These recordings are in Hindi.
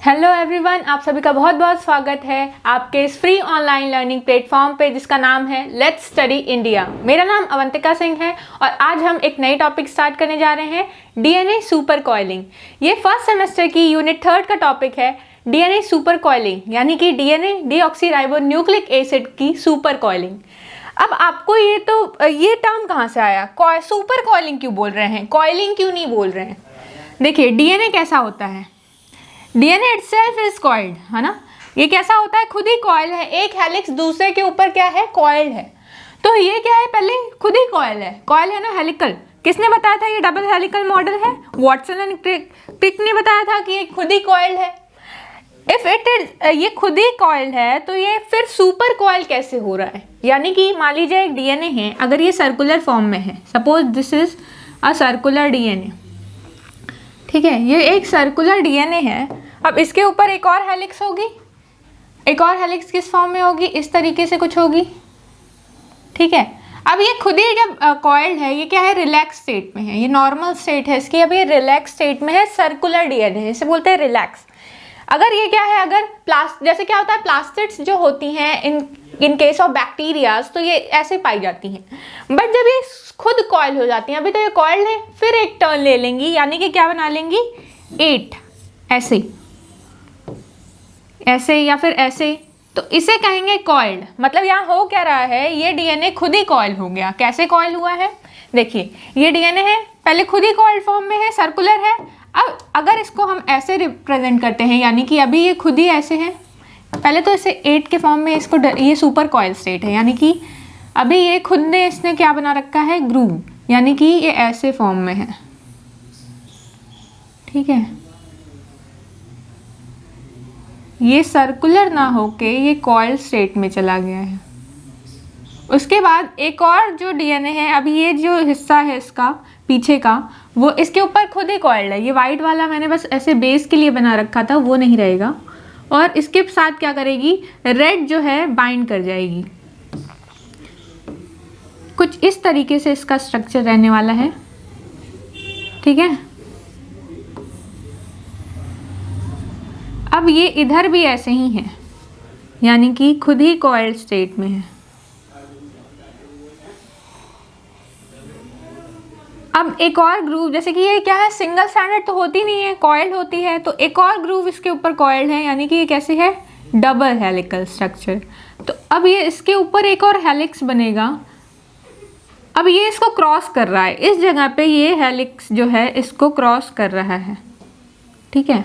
हेलो एवरीवन, आप सभी का बहुत बहुत स्वागत है आपके इस फ्री ऑनलाइन लर्निंग प्लेटफॉर्म पे जिसका नाम है लेट्स स्टडी इंडिया। मेरा नाम अवंतिका सिंह है और आज हम एक नई टॉपिक स्टार्ट करने जा रहे हैं, डीएनए सुपर कॉइलिंग। ये फर्स्ट सेमेस्टर की यूनिट 3 का टॉपिक है, डीएनए सुपर कॉइलिंग, यानी कि डीएनए डीऑक्सीराइबोन्यूक्लिक एसिड की सुपर कॉइलिंग। अब आपको ये टर्म कहाँ से आया, सुपर कॉइलिंग क्यों बोल रहे हैं, कॉइलिंग क्यों नहीं बोल रहे हैं? देखिए, डीएनए कैसा होता है, डीएनए इटसेल्फ इज कॉइल्ड, है ना। ये कैसा होता है, खुद ही कॉइल है, एक हेलिक्स दूसरे के ऊपर क्या है, कॉइल्ड है। तो ये क्या है, पहले खुद ही कॉइल है ना, हेलिकल। किसने बताया था ये डबल हेलिकल मॉडल है? वॉटसन एंड क्रिक ने बताया था कि ये खुद ही कॉइल्ड है। इफ इट इज ये खुद ही कॉइल्ड है तो ये फिर सुपर कॉइल कैसे हो रहा है? यानी कि मान लीजिए एक डीएनए है, अगर ये सर्कुलर फॉर्म में है, suppose this is a circular DNA, ठीक है, ये एक सर्कुलर डीएनए है। अब इसके ऊपर एक और हेलिक्स होगी, एक और हेलिक्स किस फॉर्म में होगी, इस तरीके से कुछ होगी, ठीक है। अब ये खुद ही जब कॉइल्ड है, ये क्या है, रिलैक्स स्टेट में है, ये नॉर्मल स्टेट है इसकी, अब ये रिलैक्स स्टेट में है, सर्कुलर डीएनए है, इसे बोलते हैं रिलैक्स। अगर ये क्या है, अगर जैसे क्या होता है, प्लास्टिड्स जो होती हैं इन केस ऑफ बैक्टीरियाज, तो ये ऐसे पाई जाती हैं। बट जब ये खुद कॉइल हो जाती हैं, अभी तो ये कॉइल्ड है, फिर एक टर्न ले लेंगी, यानी कि क्या बना लेंगी, 8 ऐसे या फिर ऐसे, तो इसे कहेंगे कॉइल्ड। मतलब यहाँ हो क्या रहा है, ये डीएनए खुद ही कॉइल हो गया। कैसे कॉइल हुआ है, देखिए, ये डीएनए है, पहले खुद ही कॉइल फॉर्म में है, सर्कुलर है। अब अगर इसको हम ऐसे रिप्रेजेंट करते हैं, यानी कि अभी ये खुद ही ऐसे है, पहले तो इसे 8 के फॉर्म में, इसको ये सुपर कॉइल स्टेट है, यानी कि अभी ये खुद ने इसने क्या बना रखा है, ग्रूव, यानी कि ये ऐसे फॉर्म में है, ठीक है। ये सर्कुलर ना होके ये कॉइल स्टेट में चला गया है। उसके बाद एक और जो डीएनए है, अभी ये जो हिस्सा है इसका पीछे का, वो इसके ऊपर खुद ही कॉइल्ड है। ये वाइट वाला मैंने बस ऐसे बेस के लिए बना रखा था, वो नहीं रहेगा। और इसके साथ क्या करेगी, रेड जो है बाइंड कर जाएगी। कुछ इस तरीके से इसका स्ट्रक्चर रहने वाला है, ठीक है। अब ये इधर भी ऐसे ही है, यानी कि खुद ही कॉइल्ड स्टेट में है। अब एक और ग्रूव, जैसे कि ये क्या है, सिंगल स्ट्रैंडेड तो होती नहीं है, कॉइल्ड होती है, तो एक और ग्रूव इसके ऊपर कॉइल्ड है, यानी कि ये कैसे है, डबल हेलिकल स्ट्रक्चर। तो अब ये इसके ऊपर एक और हेलिक्स बनेगा। अब ये इसको क्रॉस कर रहा है, इस जगह पे ये हेलिक्स जो है इसको क्रॉस कर रहा है, ठीक है।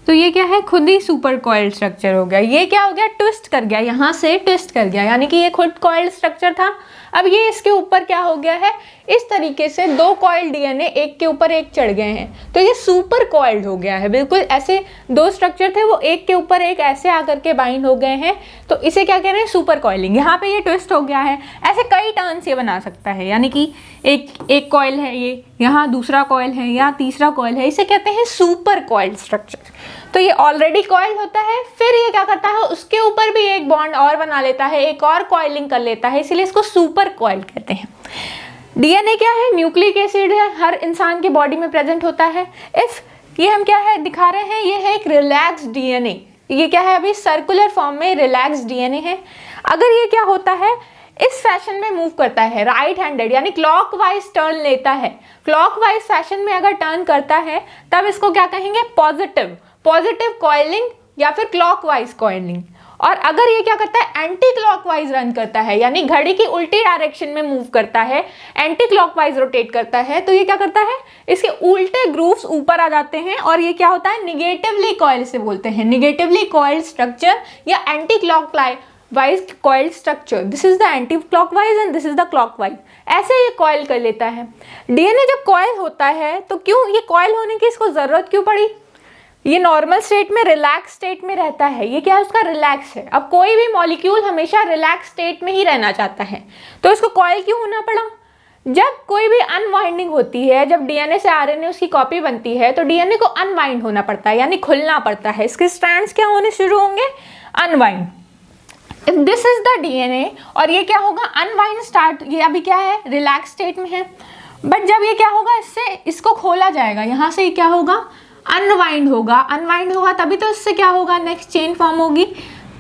तो ये क्या है, खुद ही सुपर कॉइल्ड स्ट्रक्चर हो गया। ये क्या हो गया, ट्विस्ट कर गया, यहाँ से ट्विस्ट कर गया, यानी कि ये खुद कॉइल्ड स्ट्रक्चर था, अब ये इसके ऊपर क्या हो गया है, इस तरीके से 2 कॉइल्ड डीएनए एक के ऊपर एक चढ़ गए हैं, तो ये सुपर कॉइल्ड हो गया है। बिल्कुल ऐसे 2 स्ट्रक्चर थे, वो एक के ऊपर एक ऐसे आकर के बाइंड हो गए हैं, तो इसे क्या कह रहे हैं, सुपर कॉइलिंग। यहाँ पे ये ट्विस्ट हो गया है। ऐसे कई टर्न्स ये बना सकता है, यानी कि एक कॉइल है, ये यहाँ दूसरा कॉइल है, यहाँ तीसरा कॉइल है, इसे कहते हैं सुपर कॉइल्ड स्ट्रक्चर। तो ये ऑलरेडी कॉइल होता है, फिर ये क्या करता है, उसके ऊपर भी एक बॉन्ड और बना लेता है, एक और कॉइलिंग कर लेता है, इसीलिए इसको सुपर कॉइल कहते हैं। डीएनए क्या है, न्यूक्लिक एसिड है, हर इंसान के बॉडी में प्रेजेंट होता है। इफ ये हम क्या है दिखा रहे हैं, ये है एक रिलैक्स डीएनए, ये क्या है, अभी सर्कुलर फॉर्म में रिलैक्स डीएनए है। अगर ये क्या होता है, इस फैशन में मूव करता है, राइट हैंडेड, यानी क्लॉकवाइज टर्न लेता है, क्लॉकवाइज फैशन में अगर टर्न करता है, तब इसको क्या कहेंगे, पॉजिटिव कॉइलिंग या फिर क्लॉकवाइज कॉइलिंग। और अगर ये क्या करता है, एंटी क्लॉकवाइज रन करता है, यानी घड़ी की उल्टी डायरेक्शन में मूव करता है, एंटी क्लॉकवाइज रोटेट करता है, तो ये क्या करता है, इसके उल्टे ग्रूव्स ऊपर आ जाते हैं, और ये क्या होता है, निगेटिवली कॉइल से बोलते हैं, निगेटिवली कॉइल्ड स्ट्रक्चर या anti clockwise coiled structure. This is the anti clockwise and this is the clockwise. ऐसे ये कॉइल कर लेता है। डीएनए जब कॉइल होता है, तो क्यों ये कॉइल होने की इसको जरूरत क्यों पड़ी, ये नॉर्मल स्टेट में रिलैक्स स्टेट में रहता है, ये क्या है, उसका रिलैक्स है। अब कोई भी मॉलिक्यूल हमेशा रिलैक्स स्टेट में ही रहना चाहता है, तो इसको कॉइल क्यों होना पड़ा। जब कोई भी अनवाइंडिंग होती है, जब डीएनए से आरएनए उसकी कॉपी बनती है, तो डीएनए को अनवाइंड होना पड़ता है, यानी खुलना पड़ता है, इसके स्ट्रैंड्स क्या होने शुरू होंगे, unwind. If this is the DNA, और ये क्या होगा, अनवाइंड स्टार्ट, ये अभी क्या है, रिलैक्स स्टेट में है। बट जब ये क्या होगा, इससे इसको खोला जाएगा, यहाँ से क्या होगा, अनवाइंड होगा तभी तो इससे क्या होगा, नेक्स्ट चेन फॉर्म होगी।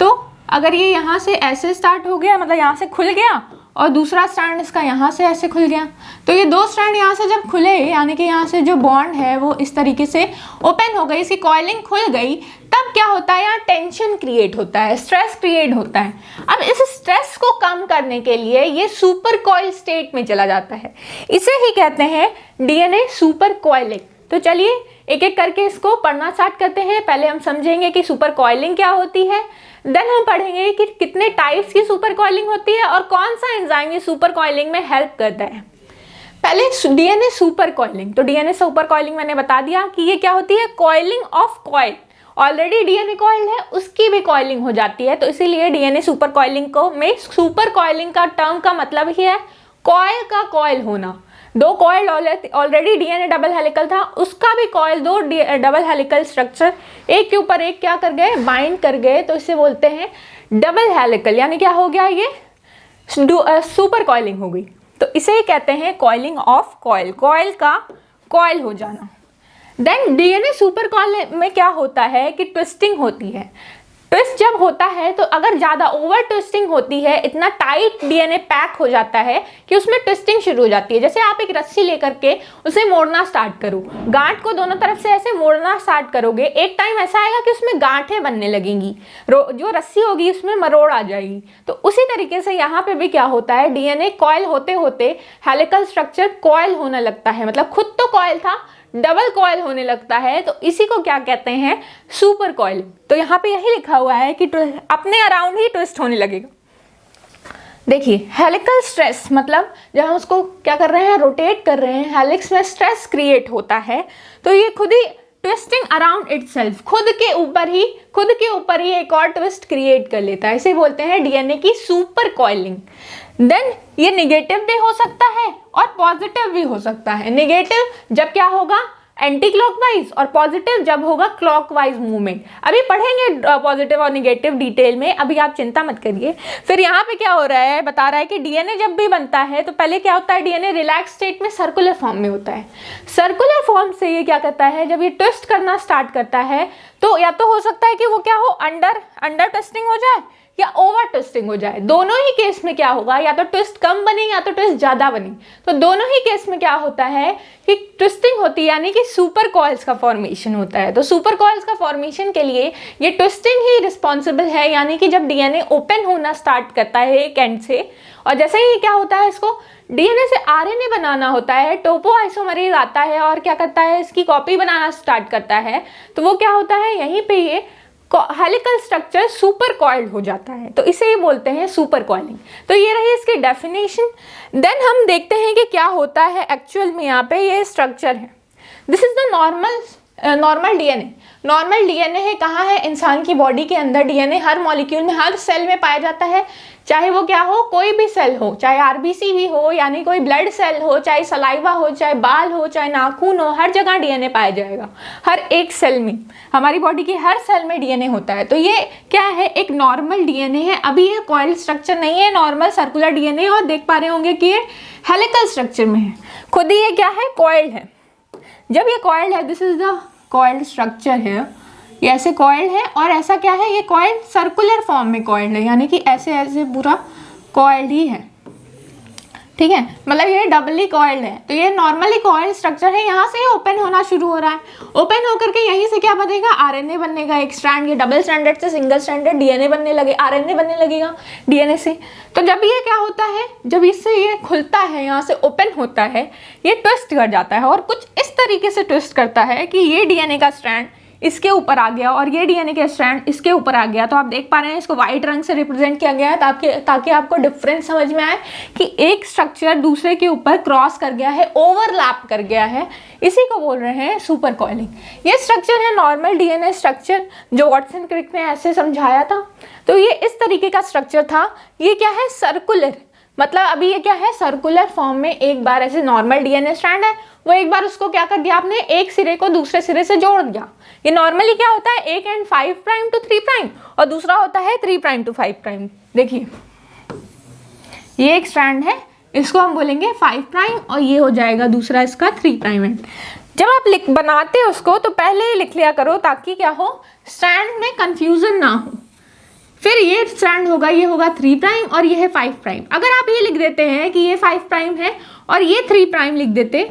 तो अगर ये यहाँ से ऐसे स्टार्ट हो गया, मतलब यहाँ से खुल गया और दूसरा स्ट्रैंड इसका यहाँ से ऐसे खुल गया, तो ये दो स्ट्रैंड यहाँ से जब खुले, यानी कि यहाँ से जो बॉन्ड है वो इस तरीके से ओपन हो गई, इसकी कॉइलिंग खुल गई, तब क्या होता है, यहाँ टेंशन क्रिएट होता है, स्ट्रेस क्रिएट होता है। अब इस स्ट्रेस को कम करने के लिए ये सुपर कॉइल स्टेट में चला जाता है, इसे ही कहते हैं डीएनए सुपर कॉइलिंग। तो चलिए एक एक करके इसको पढ़ना स्टार्ट करते हैं। पहले हम समझेंगे कि सुपर कॉइलिंग क्या होती है, देन हम पढ़ेंगे कि कितने टाइप्स की सुपर कॉइलिंग होती है और कौन सा एंजाइम ये सुपर कॉइलिंग में हेल्प करता है। पहले डीएनए सुपर कॉइलिंग। तो डीएनए सुपर कॉइलिंग मैंने बता दिया कि ये क्या होती है, coiling of coil. Already DNA coil है, उसकी भी कॉइलिंग हो जाती है, तो इसीलिए डीएनए सुपर कॉइलिंग को में सुपर कॉइलिंग का टर्म का मतलब ही है कॉइल का कॉइल होना। दो coil already DNA double helical था, उसका भी कॉइल, दो डबल हेलिकल स्ट्रक्चर एक के ऊपर एक क्या कर गए, बाइंड कर गए, तो इसे बोलते हैं डबल हेलिकल, यानी क्या हो गया, ये सुपर कॉइलिंग हो गई। तो इसे ही कहते हैं कॉइलिंग ऑफ कॉइल, कॉइल का कॉइल हो जाना। देन डीएनए सुपर कॉइल में क्या होता है कि ट्विस्टिंग होती है। ट्विस्ट जब होता है तो अगर ज़्यादा ओवर ट्विस्टिंग होती है, इतना टाइट डीएनए पैक हो जाता है कि उसमें ट्विस्टिंग शुरू हो जाती है। जैसे आप एक रस्सी लेकर के उसे मोड़ना स्टार्ट करो, गांठ को दोनों तरफ से ऐसे मोड़ना स्टार्ट करोगे, एक टाइम ऐसा आएगा कि उसमें गांठें बनने लगेंगी, जो रस्सी होगी उसमें मरोड़ आ जाएगी। तो उसी तरीके से यहाँ पे भी क्या होता है, डीएनए कॉइल होते होते हेलिकल स्ट्रक्चर कॉइल होने लगता है, मतलब खुद तो कॉइल था, डबल कॉइल होने लगता है, तो इसी को क्या कहते हैं, सुपर कॉइलिंग। तो यहाँ पे यही लिखा हुआ है कि अपने अराउंड ही ट्विस्ट होने लगेगा। देखिए हेलिकल स्ट्रेस, मतलब जब हम उसको क्या कर रहे हैं, रोटेट कर रहे हैं, हेलिक्स में स्ट्रेस क्रिएट होता है, तो ये खुद ही ट्विस्टिंग अराउंड इटसेल्फ, खुद के ऊपर ही एक और ट्विस्ट क्रिएट कर लेता है, इसे बोलते हैं डीएनए की सुपर कॉइलिंग। देन ये निगेटिव भी हो सकता है और पॉजिटिव भी हो सकता है। निगेटिव जब क्या होगा, एंटी क्लॉकवाइज, और पॉजिटिव जब होगा क्लॉकवाइज मूवमेंट। अभी पढ़ेंगे पॉजिटिव और निगेटिव डिटेल में, अभी आप चिंता मत करिए। फिर यहाँ पे क्या हो रहा है, बता रहा है कि डीएनए जब भी बनता है तो पहले क्या होता है, डीएनए रिलैक्स स्टेट में सर्कुलर फॉर्म में होता है। सर्कुलर फॉर्म से ये क्या करता है, जब ये ट्विस्ट करना स्टार्ट करता है तो या तो हो सकता है कि वो क्या हो, अंडर ट्विस्टिंग हो जाए या ओवर ट्विस्टिंग हो जाए। दोनों ही केस में क्या होगा, या तो ट्विस्ट कम बने या तो ट्विस्ट ज्यादा बने। तो दोनों ही केस में क्या होता है कि ट्विस्टिंग होती है, यानी कि सुपर कॉइल्स का फॉर्मेशन होता है। तो सुपर कॉइल्स का फॉर्मेशन के लिए ये ट्विस्टिंग ही रिस्पॉन्सिबल है, यानी कि जब डीएनए ओपन होना स्टार्ट करता है एक एंड से, और जैसे ही क्या होता है, इसको डीएनए से आरएनए बनाना होता है, टोपो आइसोमरेज आता है और क्या करता है, इसकी कॉपी बनाना स्टार्ट करता है, तो वो क्या होता है, यहीं पे ये हेलिकल स्ट्रक्चर सुपर कॉइल्ड हो जाता है, तो इसे ही बोलते हैं सुपर कॉइलिंग। तो ये रही इसकी डेफिनेशन। देन हम देखते हैं कि क्या होता है एक्चुअल में। यहाँ पे ये स्ट्रक्चर है, this is the normal DNA. Normal DNA है कहाँ है, इंसान की बॉडी के अंदर डीएनए हर मॉलिक्यूल में, हर सेल में पाया जाता है, चाहे वो क्या हो, कोई भी सेल हो, चाहे आरबीसी भी हो, यानी कोई ब्लड सेल हो, चाहे सलाइवा हो, चाहे बाल हो, चाहे नाखून हो, हर जगह डीएनए पाया जाएगा, हर एक सेल में। हमारी बॉडी की हर सेल में डीएनए होता है। तो ये क्या है, एक नॉर्मल डीएनए है। अभी ये कॉइल स्ट्रक्चर नहीं है, नॉर्मल सर्कुलर डीएनए, और देख पा रहे होंगे कि ये हेलिकल स्ट्रक्चर में है, खुद ही ये क्या है, कॉइल्ड है। जब ये कॉइल्ड है, this is the coiled structure है, ये ऐसे कॉइल्ड है, और ऐसा क्या है, ये कॉइल्ड सर्कुलर फॉर्म में कॉइल्ड है, यानी कि ऐसे ऐसे पूरा कॉइल्ड ही है, ठीक है, मतलब ये डबली कॉइल्ड है। तो ये नॉर्मली कॉइल्ड स्ट्रक्चर है, यहाँ से ओपन होना शुरू हो रहा है, ओपन होकर के यहीं से क्या बनेगा, आरएनए बनेगा, एक स्ट्रैंड, ये डबल स्ट्रैंडेड से सिंगल स्ट्रैंडेड डीएनए बनने लगे, आरएनए बनने लगेगा डीएनए से। तो जब ये क्या होता है, जब इससे ये खुलता है, यहाँ से ओपन होता है, ये ट्विस्ट कर जाता है, और कुछ इस तरीके से ट्विस्ट करता है कि ये डीएनए का स्ट्रैंड इसके ऊपर आ गया और ये डीएनए का स्ट्रैंड इसके ऊपर आ गया। तो आप देख पा रहे हैं इसको व्हाइट रंग से रिप्रेजेंट किया गया है, ताकि आपको डिफरेंस समझ में आए कि एक स्ट्रक्चर दूसरे के ऊपर क्रॉस कर गया है, ओवरलैप कर गया है, इसी को बोल रहे हैं सुपर कॉइलिंग। ये स्ट्रक्चर है नॉर्मल डीएनए स्ट्रक्चर, जो वाटसन क्रिक ने ऐसे समझाया था। तो ये इस तरीके का स्ट्रक्चर था। ये क्या है, सर्कुलर, मतलब अभी ये क्या है, सर्कुलर फॉर्म में एक बार ऐसे नॉर्मल डीएनए स्ट्रैंड है, वो एक बार उसको क्या कर दिया आपने, एक सिरे को दूसरे सिरे से जोड़ दिया। ये नॉर्मली क्या होता है, एक एंड 5 प्राइम टू 3 प्राइम, और दूसरा होता है 3 प्राइम टू 5 प्राइम। देखिए ये एक स्ट्रैंड है, इसको हम बोलेंगे 5 प्राइम, और ये हो जाएगा दूसरा इसका 3 प्राइम एंड। जब आप बनाते हो उसको तो पहले ही लिख लिया करो ताकि क्या हो, स्ट्रैंड में कंफ्यूजन ना हो। फिर ये स्ट्रैंड होगा, ये होगा 3 प्राइम और ये है 5 प्राइम। अगर आप ये लिख देते हैं कि ये 5 प्राइम है और ये 3 प्राइम लिख देते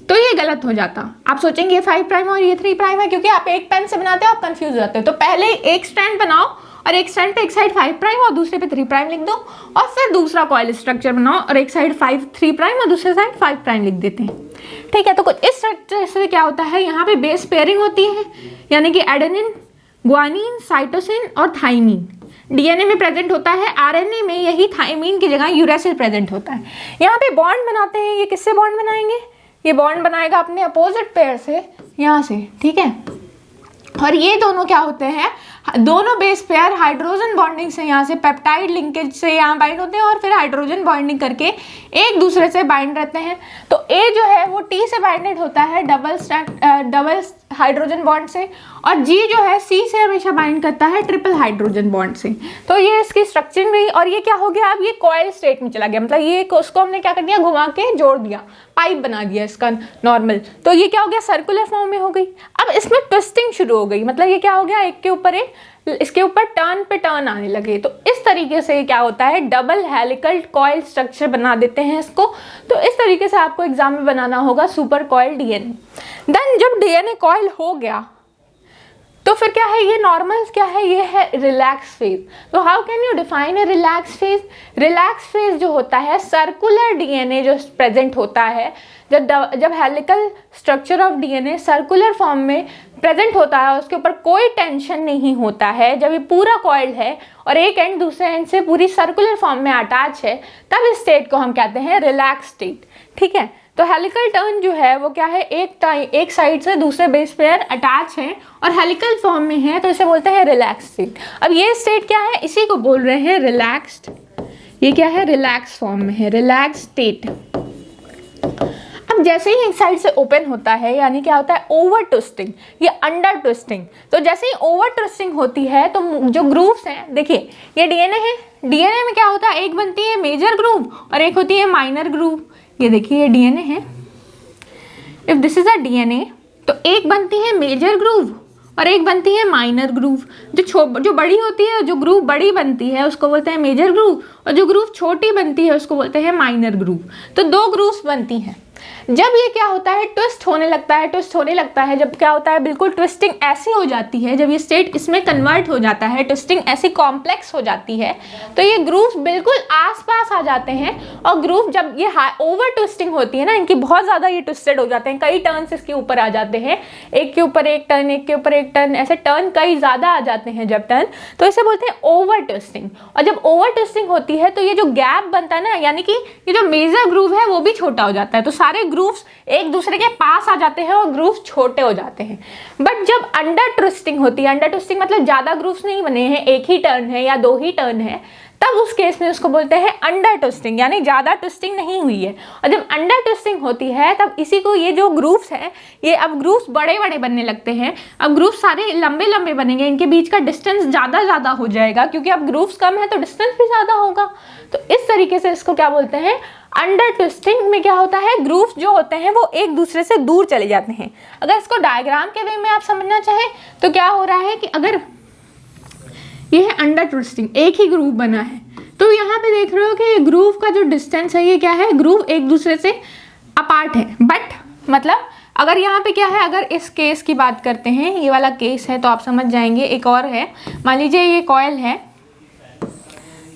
तो ये गलत हो जाता। आप सोचेंगे ये 5 प्राइम और ये 3 प्राइम है, क्योंकि आप एक पेन से बनाते हो आप कंफ्यूज हो जाते हो। तो पहले एक स्ट्रैंड बनाओ और एक स्ट्रैंड पे एक साइड 5 प्राइम और दूसरे पे 3 प्राइम लिख दो, और फिर दूसरा कॉइल स्ट्रक्चर बनाओ और एक साइड 3 प्राइम और दूसरे साइड 5 प्राइम लिख देते हैं। ठीक है, तो कुछ इस स्ट्रक्चर से क्या होता है, यहाँ पे बेस पेयरिंग होती है, यानी कि एडेनिन, ग्वानिन, साइटोसिन और थाइमीन डीएनए में प्रेजेंट होता है। आरएनए में यही थाइमीन की जगह यूरेसिल प्रेजेंट होता है। यहाँ पे बॉन्ड बनाते हैं, ये किससे बॉन्ड बनाएंगे, ये बॉन्ड बनाएगा अपने अपोजिट पेयर से, यहाँ से। ठीक है, और ये दोनों क्या होते हैं, दोनों बेस पेयर हाइड्रोजन बॉन्डिंग से यहाँ से पेप्टाइड लिंकेज से यहाँ बाइंड होते हैं और फिर हाइड्रोजन बॉन्डिंग करके एक दूसरे से बाइंड रहते हैं। तो ए जो है वो टी से बाइंडेड होता है डबल हाइड्रोजन बॉन्ड से, और जी जो है सी से हमेशा बाइंड करता है ट्रिपल हाइड्रोजन बॉन्ड से। तो ये इसकी स्ट्रक्चरिंग रही। और ये क्या हो गया, अब ये कॉइल स्टेट में चला गया, मतलब ये उसको हमने क्या कर दिया, घुमा के जोड़ दिया, पाइप बना दिया इसका नॉर्मल। तो ये क्या हो गया, सर्कुलर फॉर्म में हो गई। अब इसमें ट्विस्टिंग शुरू हो गई, मतलब ये क्या हो गया, एक के ऊपर एक, इसके ऊपर टर्न पे टर्न आने लगे। तो इस तरीके से क्या होता है, डबल हेलिकल कॉइल स्ट्रक्चर बना देते हैं इसको। तो इस तरीके से आपको एग्जाम में बनाना होगा सुपर कॉइल डीएनए। देन जब डीएनए कॉइल हो गया तो फिर क्या है, ये नॉर्मल क्या है, ये है रिलैक्स फेज। तो how can you define a relax phase. Relax phase जो होता है, सर्कुलर डीएनए जो प्रेजेंट होता है, जब helical structure of DNA circular form में प्रेजेंट होता है, उसके ऊपर कोई टेंशन नहीं होता है, जब ये पूरा कॉइल्ड है और एक एंड दूसरे एंड से पूरी सर्कुलर फॉर्म में अटैच है, तब इस स्टेट को हम कहते हैं रिलैक्स स्टेट। ठीक है, तो हेलिकल टर्न जो है वो क्या है, एक साइड से दूसरे बेस पेयर अटैच है और हेलिकल फॉर्म में है, तो इसे बोलते हैं रिलैक्स स्टेट। अब ये स्टेट क्या है, इसी को बोल रहे हैं रिलैक्स्ड। ये क्या है, रिलैक्स फॉर्म में है, रिलैक्स स्टेट। अब जैसे ही एक साइड से ओपन होता है, यानी क्या होता है, ओवर ट्विस्टिंग या अंडर ट्विस्टिंग। तो जैसे ही ओवर ट्विस्टिंग होती है तो जो ग्रूव्स हैं, देखिए ये डीएनए है, डीएनए में क्या होता है, एक बनती है मेजर ग्रूव और एक होती है माइनर ग्रूव। ये देखिए ये डीएनए है, if this is a DNA, तो एक बनती है मेजर ग्रूव और एक बनती है माइनर ग्रूव। जो बड़ी होती है, जो ग्रूव बड़ी बनती है उसको बोलते हैं मेजर ग्रूव, और जो ग्रूव छोटी बनती है उसको बोलते हैं माइनर ग्रूव। तो 2 ग्रूव्स बनती हैं। जब ये क्या होता है, ट्विस्ट होने लगता है, जब क्या होता है, बिल्कुल ट्विस्टिंग ऐसी हो जाती है, जब ये स्टेट इसमें कन्वर्ट हो जाता है, ट्विस्टिंग ऐसी कॉम्प्लेक्स हो जाती है, तो ये ग्रूव्स बिल्कुल आसपास आ जाते हैं। और ग्रूव जब ये ओवर ट्विस्टिंग होती है ना, इनकी बहुत ज़्यादा ये ट्विस्टेड हो जाते हैं, कई टर्न्स इसके ऊपर आ जाते हैं, एक के ऊपर एक टर्न, एक के ऊपर एक टर्न, ऐसे टर्न कई ज़्यादा आ जाते हैं जब टर्न, तो इसे बोलते हैं ओवर ट्विस्टिंग। और जब ओवर ट्विस्टिंग होती है तो ये जो गैप बनता है ना, यानी कि ये जो मेजर ग्रूव है वो भी छोटा हो जाता है, तो सारे ग्रूव्स एक दूसरे के पास आ जाते हैं और ग्रूव्स छोटे हो जाते हैं। बट जब अंडर ट्विस्टिंग होती है, अंडर ट्विस्टिंग मतलब ज्यादा ग्रूव्स नहीं बने हैं, एक ही टर्न है या 2 ही टर्न है, तब उस केस में उसको बोलते हैं अंडर ट्विस्टिंग, यानी ज्यादा ट्विस्टिंग नहीं हुई है। और जब अंडर ट्विस्टिंग होती है तब इसी को, ये जो ग्रूव्स हैं, ये अब ग्रूव्स बड़े बड़े बनने लगते हैं। अब ग्रूव्स सारे लंबे लंबे बनेंगे, इनके बीच का डिस्टेंस ज्यादा हो जाएगा, क्योंकि अब ग्रूव्स कम है तो डिस्टेंस भी ज्यादा होगा। तो इस तरीके से इसको क्या बोलते हैं, अंडर ट्विस्टिंग में क्या होता है, ग्रूव्स जो होते हैं वो एक दूसरे से दूर चले जाते हैं। अगर इसको डायग्राम के वे में आप समझना चाहें तो क्या हो रहा है कि अगर ये है अंडर ट्विस्टिंग, एक ही ग्रूव बना है, तो यहाँ पे देख रहे हो कि ये ग्रूव का जो डिस्टेंस है, ये क्या है, ग्रूव एक दूसरे से अपार्ट है। बट मतलब अगर यहाँ पे क्या है, अगर इस केस की बात करते हैं, ये वाला केस है, तो आप समझ जाएंगे। एक और है, मान लीजिए ये कॉइल है,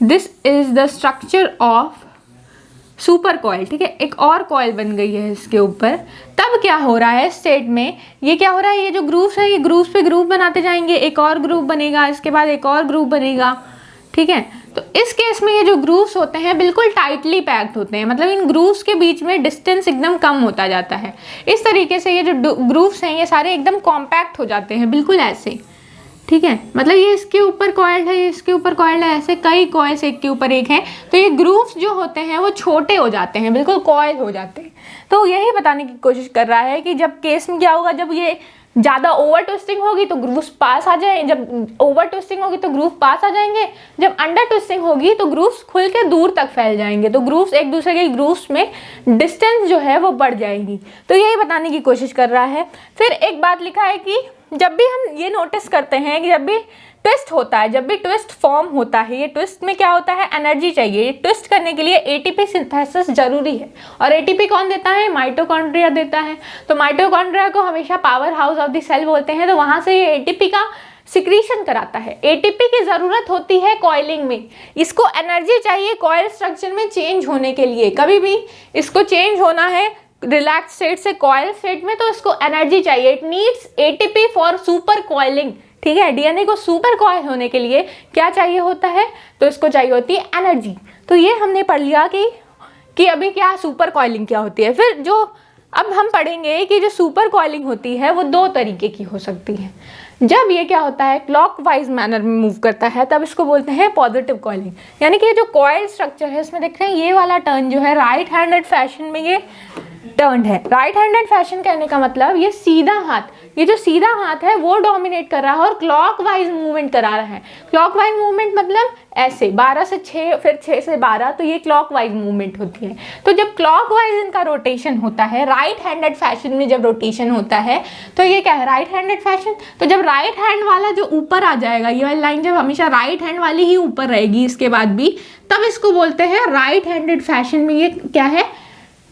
this is the structure of super coil. ठीक है, एक और कॉइल बन गई है इसके ऊपर। तब क्या हो रहा है स्टेट में, ये क्या हो रहा है, ये जो ग्रूव्स है, ये ग्रूव्स पे ग्रूव बनाते जाएंगे, एक और ग्रूव बनेगा, इसके बाद एक और ग्रूव बनेगा। ठीक है, तो इस केस में ये जो ग्रूव्स होते हैं बिल्कुल टाइटली पैक्ड होते हैं, मतलब इन ग्रूव्स के बीच में डिस्टेंस एकदम कम होता जाता है। इस तरीके से ये जो ग्रूव्स हैं ये सारे एकदम कॉम्पैक्ट हो जाते हैं, बिल्कुल ऐसे। ठीक है, मतलब ये इसके ऊपर कॉइल्ड है, ये इसके ऊपर कॉइल्ड है, ऐसे कई कॉइल्स एक के ऊपर एक हैं, तो ये ग्रूव्स जो होते हैं वो छोटे हो जाते हैं, बिल्कुल कॉइल हो जाते हैं। तो यही बताने की कोशिश कर रहा है कि जब केस में क्या होगा, जब ये ज़्यादा ओवर ट्विस्टिंग होगी तो ग्रूव्स पास आ जाए, जब ओवर ट्विस्टिंग होगी तो ग्रूव पास आ जाएंगे, जब अंडर ट्विस्टिंग होगी तो ग्रूव्स खुल के दूर तक फैल जाएंगे, तो ग्रूव्स एक दूसरे के ग्रूव्स में डिस्टेंस जो है वो बढ़ जाएगी। तो यही बताने की कोशिश कर रहा है। फिर एक बात लिखा है कि जब भी हम ये नोटिस करते हैं कि जब भी ट्विस्ट होता है, जब भी ट्विस्ट फॉर्म होता है, ये ट्विस्ट में क्या होता है, एनर्जी चाहिए। ट्विस्ट करने के लिए एटीपी सिंथेसिस जरूरी है, और एटीपी कौन देता है, माइटोकॉन्ड्रिया देता है। तो माइटोकॉन्ड्रिया को हमेशा powerhouse of the cell बोलते हैं, तो वहां से ये एटीपी का सिक्रीशन कराता है। एटीपी की जरूरत होती है कॉइलिंग में, इसको एनर्जी चाहिए कॉइल स्ट्रक्चर में चेंज होने के लिए। कभी भी इसको चेंज होना है रिलैक्स स्टेट से कॉइल स्टेट में तो इसको एनर्जी चाहिए। It needs ATP for super coiling, ठीक है। डीएनए को सुपर कॉइल होने के लिए क्या चाहिए होता है, तो इसको चाहिए होती है एनर्जी। तो ये हमने पढ़ लिया कि अभी क्या सुपर कॉइलिंग क्या होती है। फिर जो अब हम पढ़ेंगे कि जो सुपर कॉइलिंग होती है वो दो तरीके की हो सकती है। जब ये क्या होता है क्लॉकवाइज मैनर में मूव करता है तब इसको बोलते हैं पॉजिटिव कॉइलिंग, यानी कि जो कॉइल स्ट्रक्चर है इसमें देख रहे हैं ये वाला टर्न जो है राइट हैंडेड फैशन में ये टर्न है। राइट हैंडेड फैशन कहने का मतलब ये सीधा हाथ, ये जो सीधा हाथ है वो डोमिनेट कर रहा है और क्लॉकवाइज मूवमेंट करा रहा है। क्लॉकवाइज मूवमेंट मतलब ऐसे 12 से 6 फिर 6 से 12, तो ये क्लॉकवाइज मूवमेंट होती है। तो जब क्लॉकवाइज इनका रोटेशन होता है राइट हैंडेड फैशन में, जब रोटेशन होता है तो ये क्या है, राइट हैंडेड फैशन। तो जब राइट हैंड वाला जो ऊपर आ जाएगा, ये वाली लाइन जब हमेशा राइट हैंड वाली ही ऊपर रहेगी इसके बाद भी, तब इसको बोलते हैं राइट हैंडेड फैशन में ये क्या है,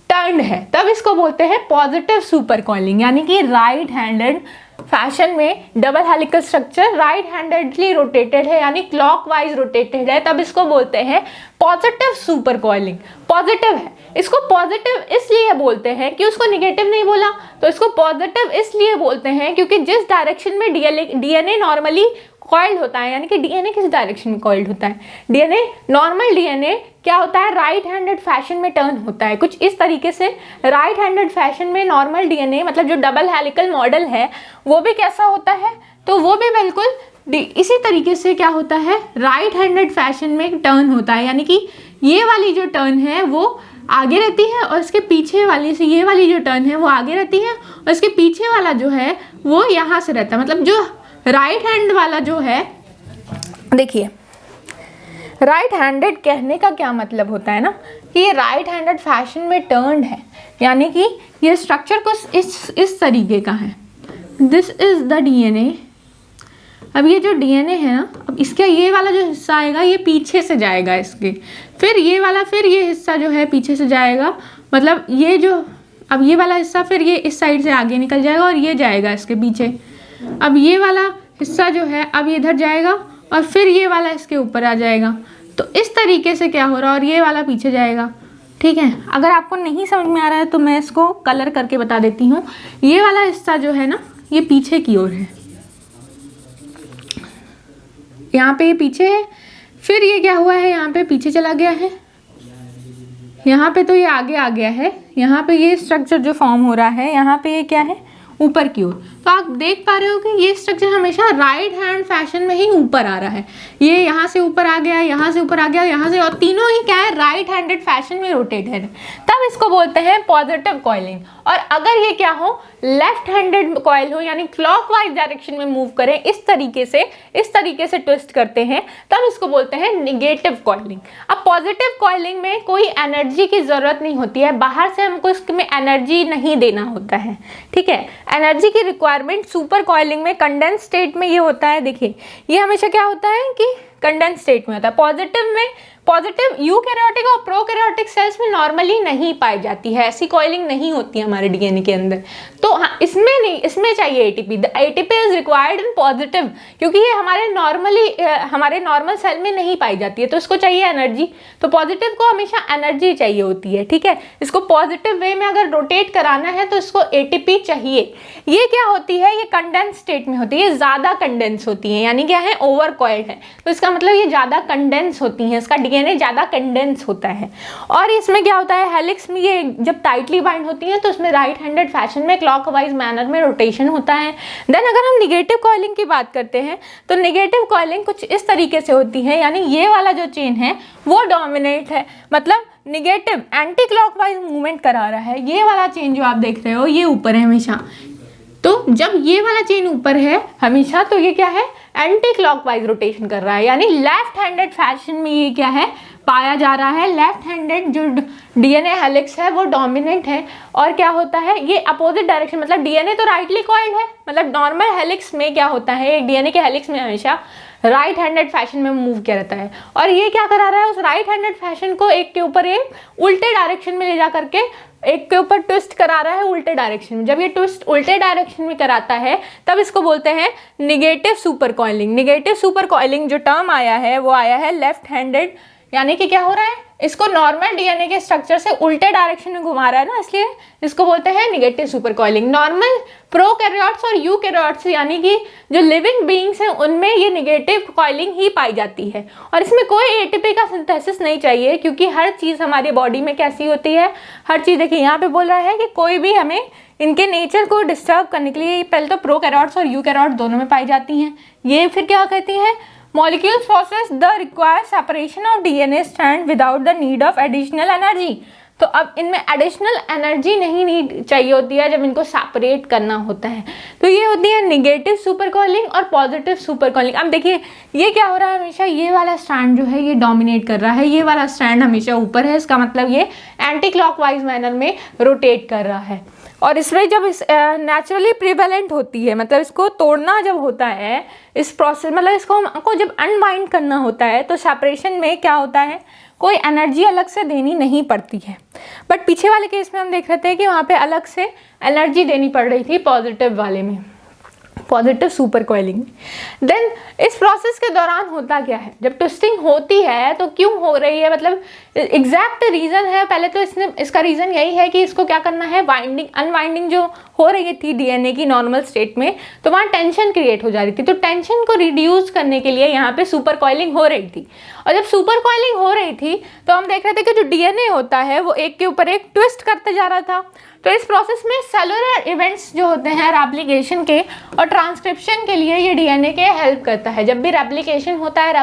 टर्न है, तब इसको बोलते हैं पॉजिटिव सुपर कॉइलिंग। यानी कि राइट हैंडेड फैशन में double helical structure right handedly rotated है, यानी क्लॉकवाइज रोटेटेड है, तब इसको बोलते हैं पॉजिटिव सुपर कॉइलिंग। पॉजिटिव है, इसको पॉजिटिव इसलिए बोलते हैं कि उसको निगेटिव नहीं बोला, तो इसको पॉजिटिव इसलिए बोलते हैं क्योंकि जिस डायरेक्शन में डीएनए नॉर्मली कॉइल्ड होता है, यानी कि डीएनए किस डायरेक्शन में कॉइल्ड होता है, डीएनए नॉर्मल डीएनए क्या होता है, राइट हैंडेड फैशन में टर्न होता है। कुछ इस तरीके से राइट हैंडेड फैशन में नॉर्मल डीएनए मतलब जो डबल हेलिकल मॉडल है वो भी कैसा होता है, तो वो भी बिल्कुल इसी तरीके से क्या होता है, राइट हैंडेड फैशन में टर्न होता है। यानी कि ये वाली जो टर्न है वो आगे रहती है और इसके पीछे वाली से ये वाली जो टर्न है वो आगे रहती है और इसके पीछे वाला जो है वो यहाँ से रहता है। मतलब जो राइट हैंड वाला जो है, देखिए राइट हैंडेड कहने का क्या मतलब होता है ना, कि ये राइट हैंडेड फैशन में टर्न है, यानी कि ये स्ट्रक्चर कुछ इस तरीके का है। This is the DNA. अब ये जो डीएनए है ना, अब इसका ये वाला जो हिस्सा आएगा ये पीछे से जाएगा इसके, फिर ये वाला, फिर ये हिस्सा जो है पीछे से जाएगा, मतलब ये जो अब ये वाला हिस्सा फिर ये इस साइड से आगे निकल जाएगा और ये जाएगा इसके पीछे। अब ये वाला हिस्सा जो है अब ये इधर जाएगा और फिर ये वाला इसके ऊपर आ जाएगा। तो इस तरीके से क्या हो रहा है, और ये वाला पीछे जाएगा, ठीक है। अगर आपको नहीं समझ में आ रहा है तो मैं इसको कलर करके बता देती हूँ। ये वाला हिस्सा जो है ना ये पीछे की ओर है, यहाँ पे ये पीछे है, फिर ये क्या हुआ है यहाँ पे पीछे चला गया है, यहाँ पे तो ये आगे आ गया है, यहाँ पे ये स्ट्रक्चर जो फॉर्म हो रहा है यहाँ पे ये क्या है, ऊपर की ओर। तो आप देख पा रहे हो कि ये स्ट्रक्चर हमेशा राइट हैंड फैशन में ही ऊपर आ रहा है। ये यहाँ से ऊपर आ गया, यहाँ से ऊपर आ गया, यहाँ से, और तीनों ही क्या है, राइट हैंडेड फैशन में रोटेटेड है, तब इसको बोलते हैं पॉजिटिव कॉइलिंग। और अगर ये क्या हो, लेफ्ट हैंडेड कॉइल हो, यानी क्लॉकवाइज डायरेक्शन में मूव करें, इस तरीके से ट्विस्ट करते हैं, तब इसको बोलते हैं निगेटिव कॉइलिंग। अब पॉजिटिव कॉइलिंग में कोई एनर्जी की जरूरत नहीं होती है, बाहर से हमको इसमें एनर्जी नहीं देना होता है, ठीक है। एनर्जी की रिक्वायरमेंट सुपर कॉइलिंग में कंडेंस स्टेट में ये होता है। देखिए ये हमेशा क्या होता है कि कंडेंस स्टेट में होता है। पॉजिटिव में, पॉजिटिव यूकैरियोटिक और प्रोकैरियोटिक सेल्स में नॉर्मली नहीं पाई जाती है, ऐसी कॉइलिंग नहीं होती है हमारे डीएनए के अंदर। तो हाँ, इसमें नहीं, इसमें चाहिए ATP. The ATP is required in positive, क्योंकि ये हमारे नॉर्मल सेल में नहीं पाई जाती है, तो इसको चाहिए एनर्जी। तो पॉजिटिव को हमेशा एनर्जी चाहिए होती है, ठीक है। इसको पॉजिटिव वे में अगर रोटेट कराना है तो इसको एटीपी चाहिए। ये क्या होती है, ये कंडेंस स्टेट में होती है, ये ज़्यादा कंडेंस होती है, यानी क्या है, ओवर कॉइल्ड है, तो इसका मतलब ये ज़्यादा कंडेंस होती हैं, इसका डीएनए ज़्यादा कंडेंस होता है। और इसमें क्या होता है, हेलिक्स में ये जब टाइटली बाइंड होती हैं तो इसमें राइट हैंडेड फैशन में क्लॉकवाइज मैनर में रोटेशन होता है। देन अगर हम निगेटिव कॉइलिंग की बात करते हैं तो निगेटिव कॉइलिंग कुछ इस तरीके से होती है, यानी ये वाला जो चेन है वो डोमिनेट है, मतलब निगेटिव एंटी क्लॉकवाइज मूवमेंट करा रहा है। ये वाला चेन जो आप देख रहे हो ये ऊपर है हमेशा, तो जब ये वाला चेन ऊपर है हमेशा, तो ये क्या है, एंटी क्लॉकवाइज रोटेशन कर रहा है, यानी लेफ्ट हैंडेड फैशन में ये क्या है, पाया जा रहा है। लेफ्ट हैंडेड जो डीएनए हेलिक्स है वो डोमिनेंट है, और क्या होता है, ये अपोजिट डायरेक्शन, मतलब डीएनए तो राइटली कॉइल्ड है, मतलब नॉर्मल हेलिक्स में क्या होता है, एक डीएनए के हेलिक्स में हमेशा राइट हैंडेड फैशन में मूव किया रहता है, और ये क्या करा रहा है, उस राइट हैंडेड फैशन को एक के ऊपर एक उल्टे डायरेक्शन में ले जा करके एक के ऊपर ट्विस्ट करा रहा है उल्टे डायरेक्शन में। जब ये ट्विस्ट उल्टे डायरेक्शन में कराता है तब इसको बोलते हैं negative super coiling. Negative super coiling जो टर्म आया है वो आया है लेफ्ट हैंडेड, यानी कि क्या हो रहा है, इसको नॉर्मल डीएनए के स्ट्रक्चर से उल्टे डायरेक्शन में घुमा रहा है ना, इसलिए इसको बोलते हैं negative super coiling. Normal prokaryotes और यूकैरियोट्स यानी कि जो लिविंग बीइंग्स हैं उनमें ये निगेटिव कॉइलिंग ही पाई जाती है, और इसमें कोई एटीपी का सिंथेसिस नहीं चाहिए, क्योंकि हर चीज़ हमारी बॉडी में कैसी होती है, हर चीज़, देखिए यहाँ पे बोल रहा है कि कोई भी हमें इनके नेचर को डिस्टर्ब करने के लिए पहले तो प्रोकैरियोट्स और यूकैरियोट्स दोनों में पाई जाती हैं। ये फिर क्या कहती हैं, molecules possess the required separation of DNA strand without the need of additional energy। तो अब इनमें एडिशनल एनर्जी नहीं नीड चाहिए होती है जब इनको सेपरेट करना होता है। तो ये होती है निगेटिव सुपर कॉइलिंग और पॉजिटिव सुपर कॉइलिंग। अब देखिए ये क्या हो रहा है, हमेशा ये वाला स्ट्रैंड जो है ये डोमिनेट कर रहा है, ये वाला स्ट्रैंड हमेशा ऊपर है, इसका मतलब ये एंटी क्लॉकवाइज मैनर में रोटेट कर रहा है। और इसमें जब इस नेचुरली प्रिवेलेंट होती है, मतलब इसको तोड़ना जब होता है इस प्रोसेस, मतलब इसको हमको जब अनबाइंड करना होता है तो सेपरेशन में क्या होता है, कोई एनर्जी अलग से देनी नहीं पड़ती है। बट पीछे वाले केस में हम देख रहे थे कि वहाँ पे अलग से एनर्जी देनी पड़ रही थी पॉजिटिव वाले में, पॉजिटिव सुपर कॉइलिंग। देन इस प्रोसेस के दौरान होता क्या है, जब ट्विस्टिंग होती है तो क्यों हो रही है, मतलब एग्जैक्ट रीज़न है, पहले तो इसका रीज़न यही है कि इसको क्या करना है, वाइंडिंग अनवाइंडिंग जो हो रही थी डीएनए की नॉर्मल स्टेट में, तो वहाँ टेंशन क्रिएट हो जा रही थी, तो टेंशन को रिड्यूस करने के लिए यहाँ पे सुपर कॉइलिंग हो रही थी। और जब सुपर कॉइलिंग हो रही थी तो हम देख रहे थे कि जो डीएनए होता है वो एक के ऊपर एक ट्विस्ट करते जा रहा था। तो इस प्रोसेस में सेलुलर इवेंट्स जो होते हैं रेप्लिकेशन के और ट्रांसक्रिप्शन के लिए ये डीएनए के हेल्प करता है। जब भी रेप्लिकेशन होता है,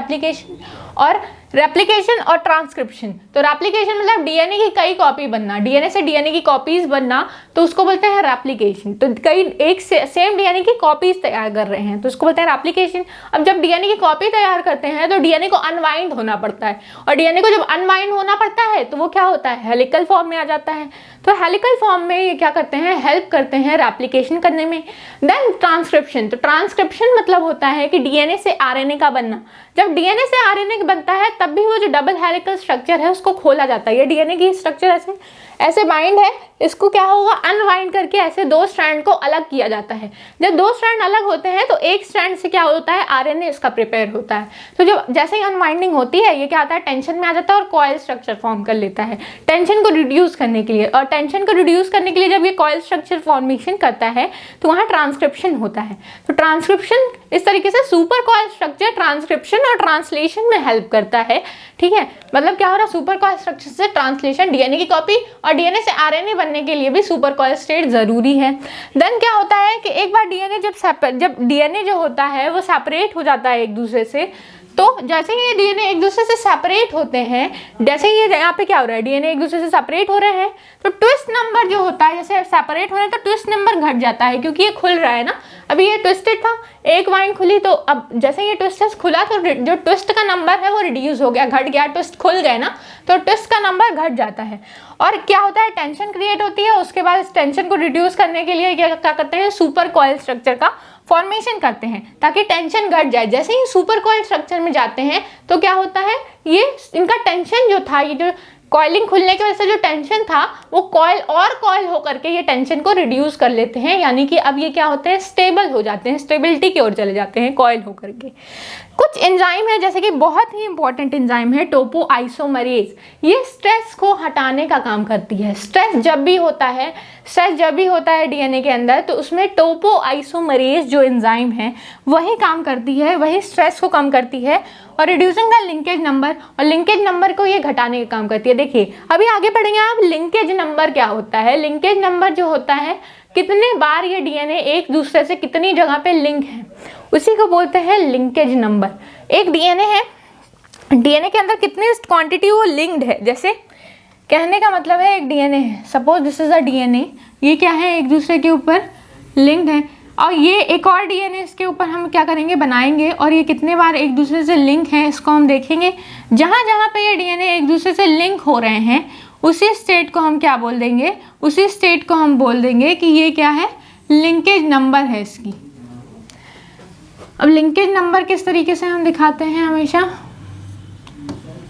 रेप्लिकेशन और ट्रांसक्रिप्शन, तो रेप्लिकेशन मतलब डीएनए की कई कॉपी बनना, डीएनए से डीएनए की कॉपीज बनना, तो उसको बोलते हैं रेप्लिकेशन। तो कई एक सेम डीएनए की कॉपीज तैयार कर रहे हैं तो उसको बोलते हैं रेप्लिकेशन। अब जब डीएनए की कॉपी तैयार करते हैं तो डीएनए को अनवाइंड होना पड़ता है, और डीएनए को जब अनवाइंड होना पड़ता है तो वो क्या होता है, हेलिकल फॉर्म में आ जाता है। तो हेलिकल फॉर्म में ये क्या करते हैं, हेल्प करते हैं रेप्लिकेशन करने में। देन ट्रांसक्रिप्शन, तो ट्रांसक्रिप्शन मतलब होता है कि डीएनए से आरएनए का बनना। जब डीएनए से आरएनए बनता है तब भी वो जो डबल हेलिकल स्ट्रक्चर है उसको खोला जाता है। ये डीएनए की स्ट्रक्चर ऐसे बाइंड है, इसको क्या होगा, अनवाइंड करके ऐसे दो स्ट्रैंड को अलग किया जाता है। जब दो स्ट्रैंड अलग होते हैं तो एक स्ट्रैंड से क्या होता है, आरएनए इसका प्रिपेयर होता है। तो जब जैसे ही अनवाइंडिंग होती है ये क्या आता है, टेंशन में आ जाता है और कॉइल स्ट्रक्चर फॉर्म कर लेता है टेंशन को रिड्यूस करने के लिए। और टेंशन को रिड्यूस करने के लिए जब ये कॉइल स्ट्रक्चर फॉर्मेशन करता है तो वहाँ ट्रांसक्रिप्शन होता है। तो ट्रांसक्रिप्शन इस तरीके से सुपर कॉइल स्ट्रक्चर ट्रांसक्रिप्शन और ट्रांसलेशन में हेल्प करता है। ठीक है, मतलब क्या हो रहा है, सुपर कॉइल स्ट्रक्चर से ट्रांसलेशन, डीएनए की कॉपी, और डीएनए से आरएनए बनने के लिए भी सुपर कॉइल स्टेट जरूरी है। देन क्या होता है कि एक बार डीएनए जब डीएनए जो होता है वो सेपरेट हो जाता है एक दूसरे से, तो जैसे ही ये डीएनए एक दूसरे से सेपरेट होते हैं, जैसे ही ये यहाँ पे क्या हो रहा है, डीएनए एक दूसरे से सेपरेट हो रहे हैं, तो ट्विस्ट नंबर जो होता है, जैसे सेपरेट हो रहे हैं तो ट्विस्ट नंबर घट जाता है, क्योंकि ये खुल रहा है ना। अभी ये ट्विस्टेड था, एक वाइन खुली, तो अब जैसे ये ट्विस्टेड खुला तो जो ट्विस्ट का नंबर है वो रिड्यूस हो गया, घट गया, ट्विस्ट खुल गए ना, तो ट्विस्ट का नंबर घट जाता है। और क्या होता है, टेंशन क्रिएट होती है। उसके बाद इस टेंशन को रिड्यूस करने के लिए क्या करते हैं, सुपर कॉइल स्ट्रक्चर का फॉर्मेशन करते हैं ताकि टेंशन घट जाए। जैसे ही सुपर कॉइल स्ट्रक्चर में जाते हैं तो क्या होता है, ये इनका टेंशन जो था, ये जो कॉइलिंग खुलने की वजह से जो टेंशन था वो कॉइल और कॉइल होकर के ये टेंशन को रिड्यूस कर लेते हैं, यानी कि अब ये क्या होते हैं, स्टेबल हो जाते हैं, स्टेबिलिटी की ओर चले जाते हैं कॉइल होकर के। कुछ एंजाइम है, जैसे कि बहुत ही इंपॉर्टेंट एंजाइम है टोपोआइसोमरेज, ये स्ट्रेस को हटाने का काम करती है। स्ट्रेस जब भी होता है डीएनए के अंदर, तो उसमें टोपोआइसोमरेज जो एंजाइम है वही काम करती है, वही स्ट्रेस को कम करती है और रिड्यूसिंग द लिंकेज नंबर, और लिंकेज नंबर को ये घटाने का काम करती है। देखिए अभी आगे पढ़ेंगे आप, लिंकेज नंबर क्या होता है। लिंकेज नंबर जो होता है, कितने बार ये डीएनए एक दूसरे से कितनी जगह पे लिंक है, उसी को बोलते हैं लिंकेज नंबर। एक डीएनए है, डीएनए के अंदर कितनी क्वांटिटी वो लिंक्ड है, जैसे कहने का मतलब है एक डीएनए है, suppose this is a DNA, ये क्या है, एक दूसरे के ऊपर लिंक्ड है। और ये एक और डीएनए इसके ऊपर हम क्या करेंगे, बनाएंगे, और ये कितने बार एक दूसरे से लिंक है इसको हम देखेंगे। जहाँ जहाँ पे ये डीएनए एक दूसरे से लिंक हो रहे हैं उसी स्टेट को हम क्या बोल देंगे, उसी स्टेट को हम बोल देंगे कि ये क्या है, लिंकेज नंबर है इसकी। अब लिंकेज नंबर किस तरीके से हम दिखाते हैं, हमेशा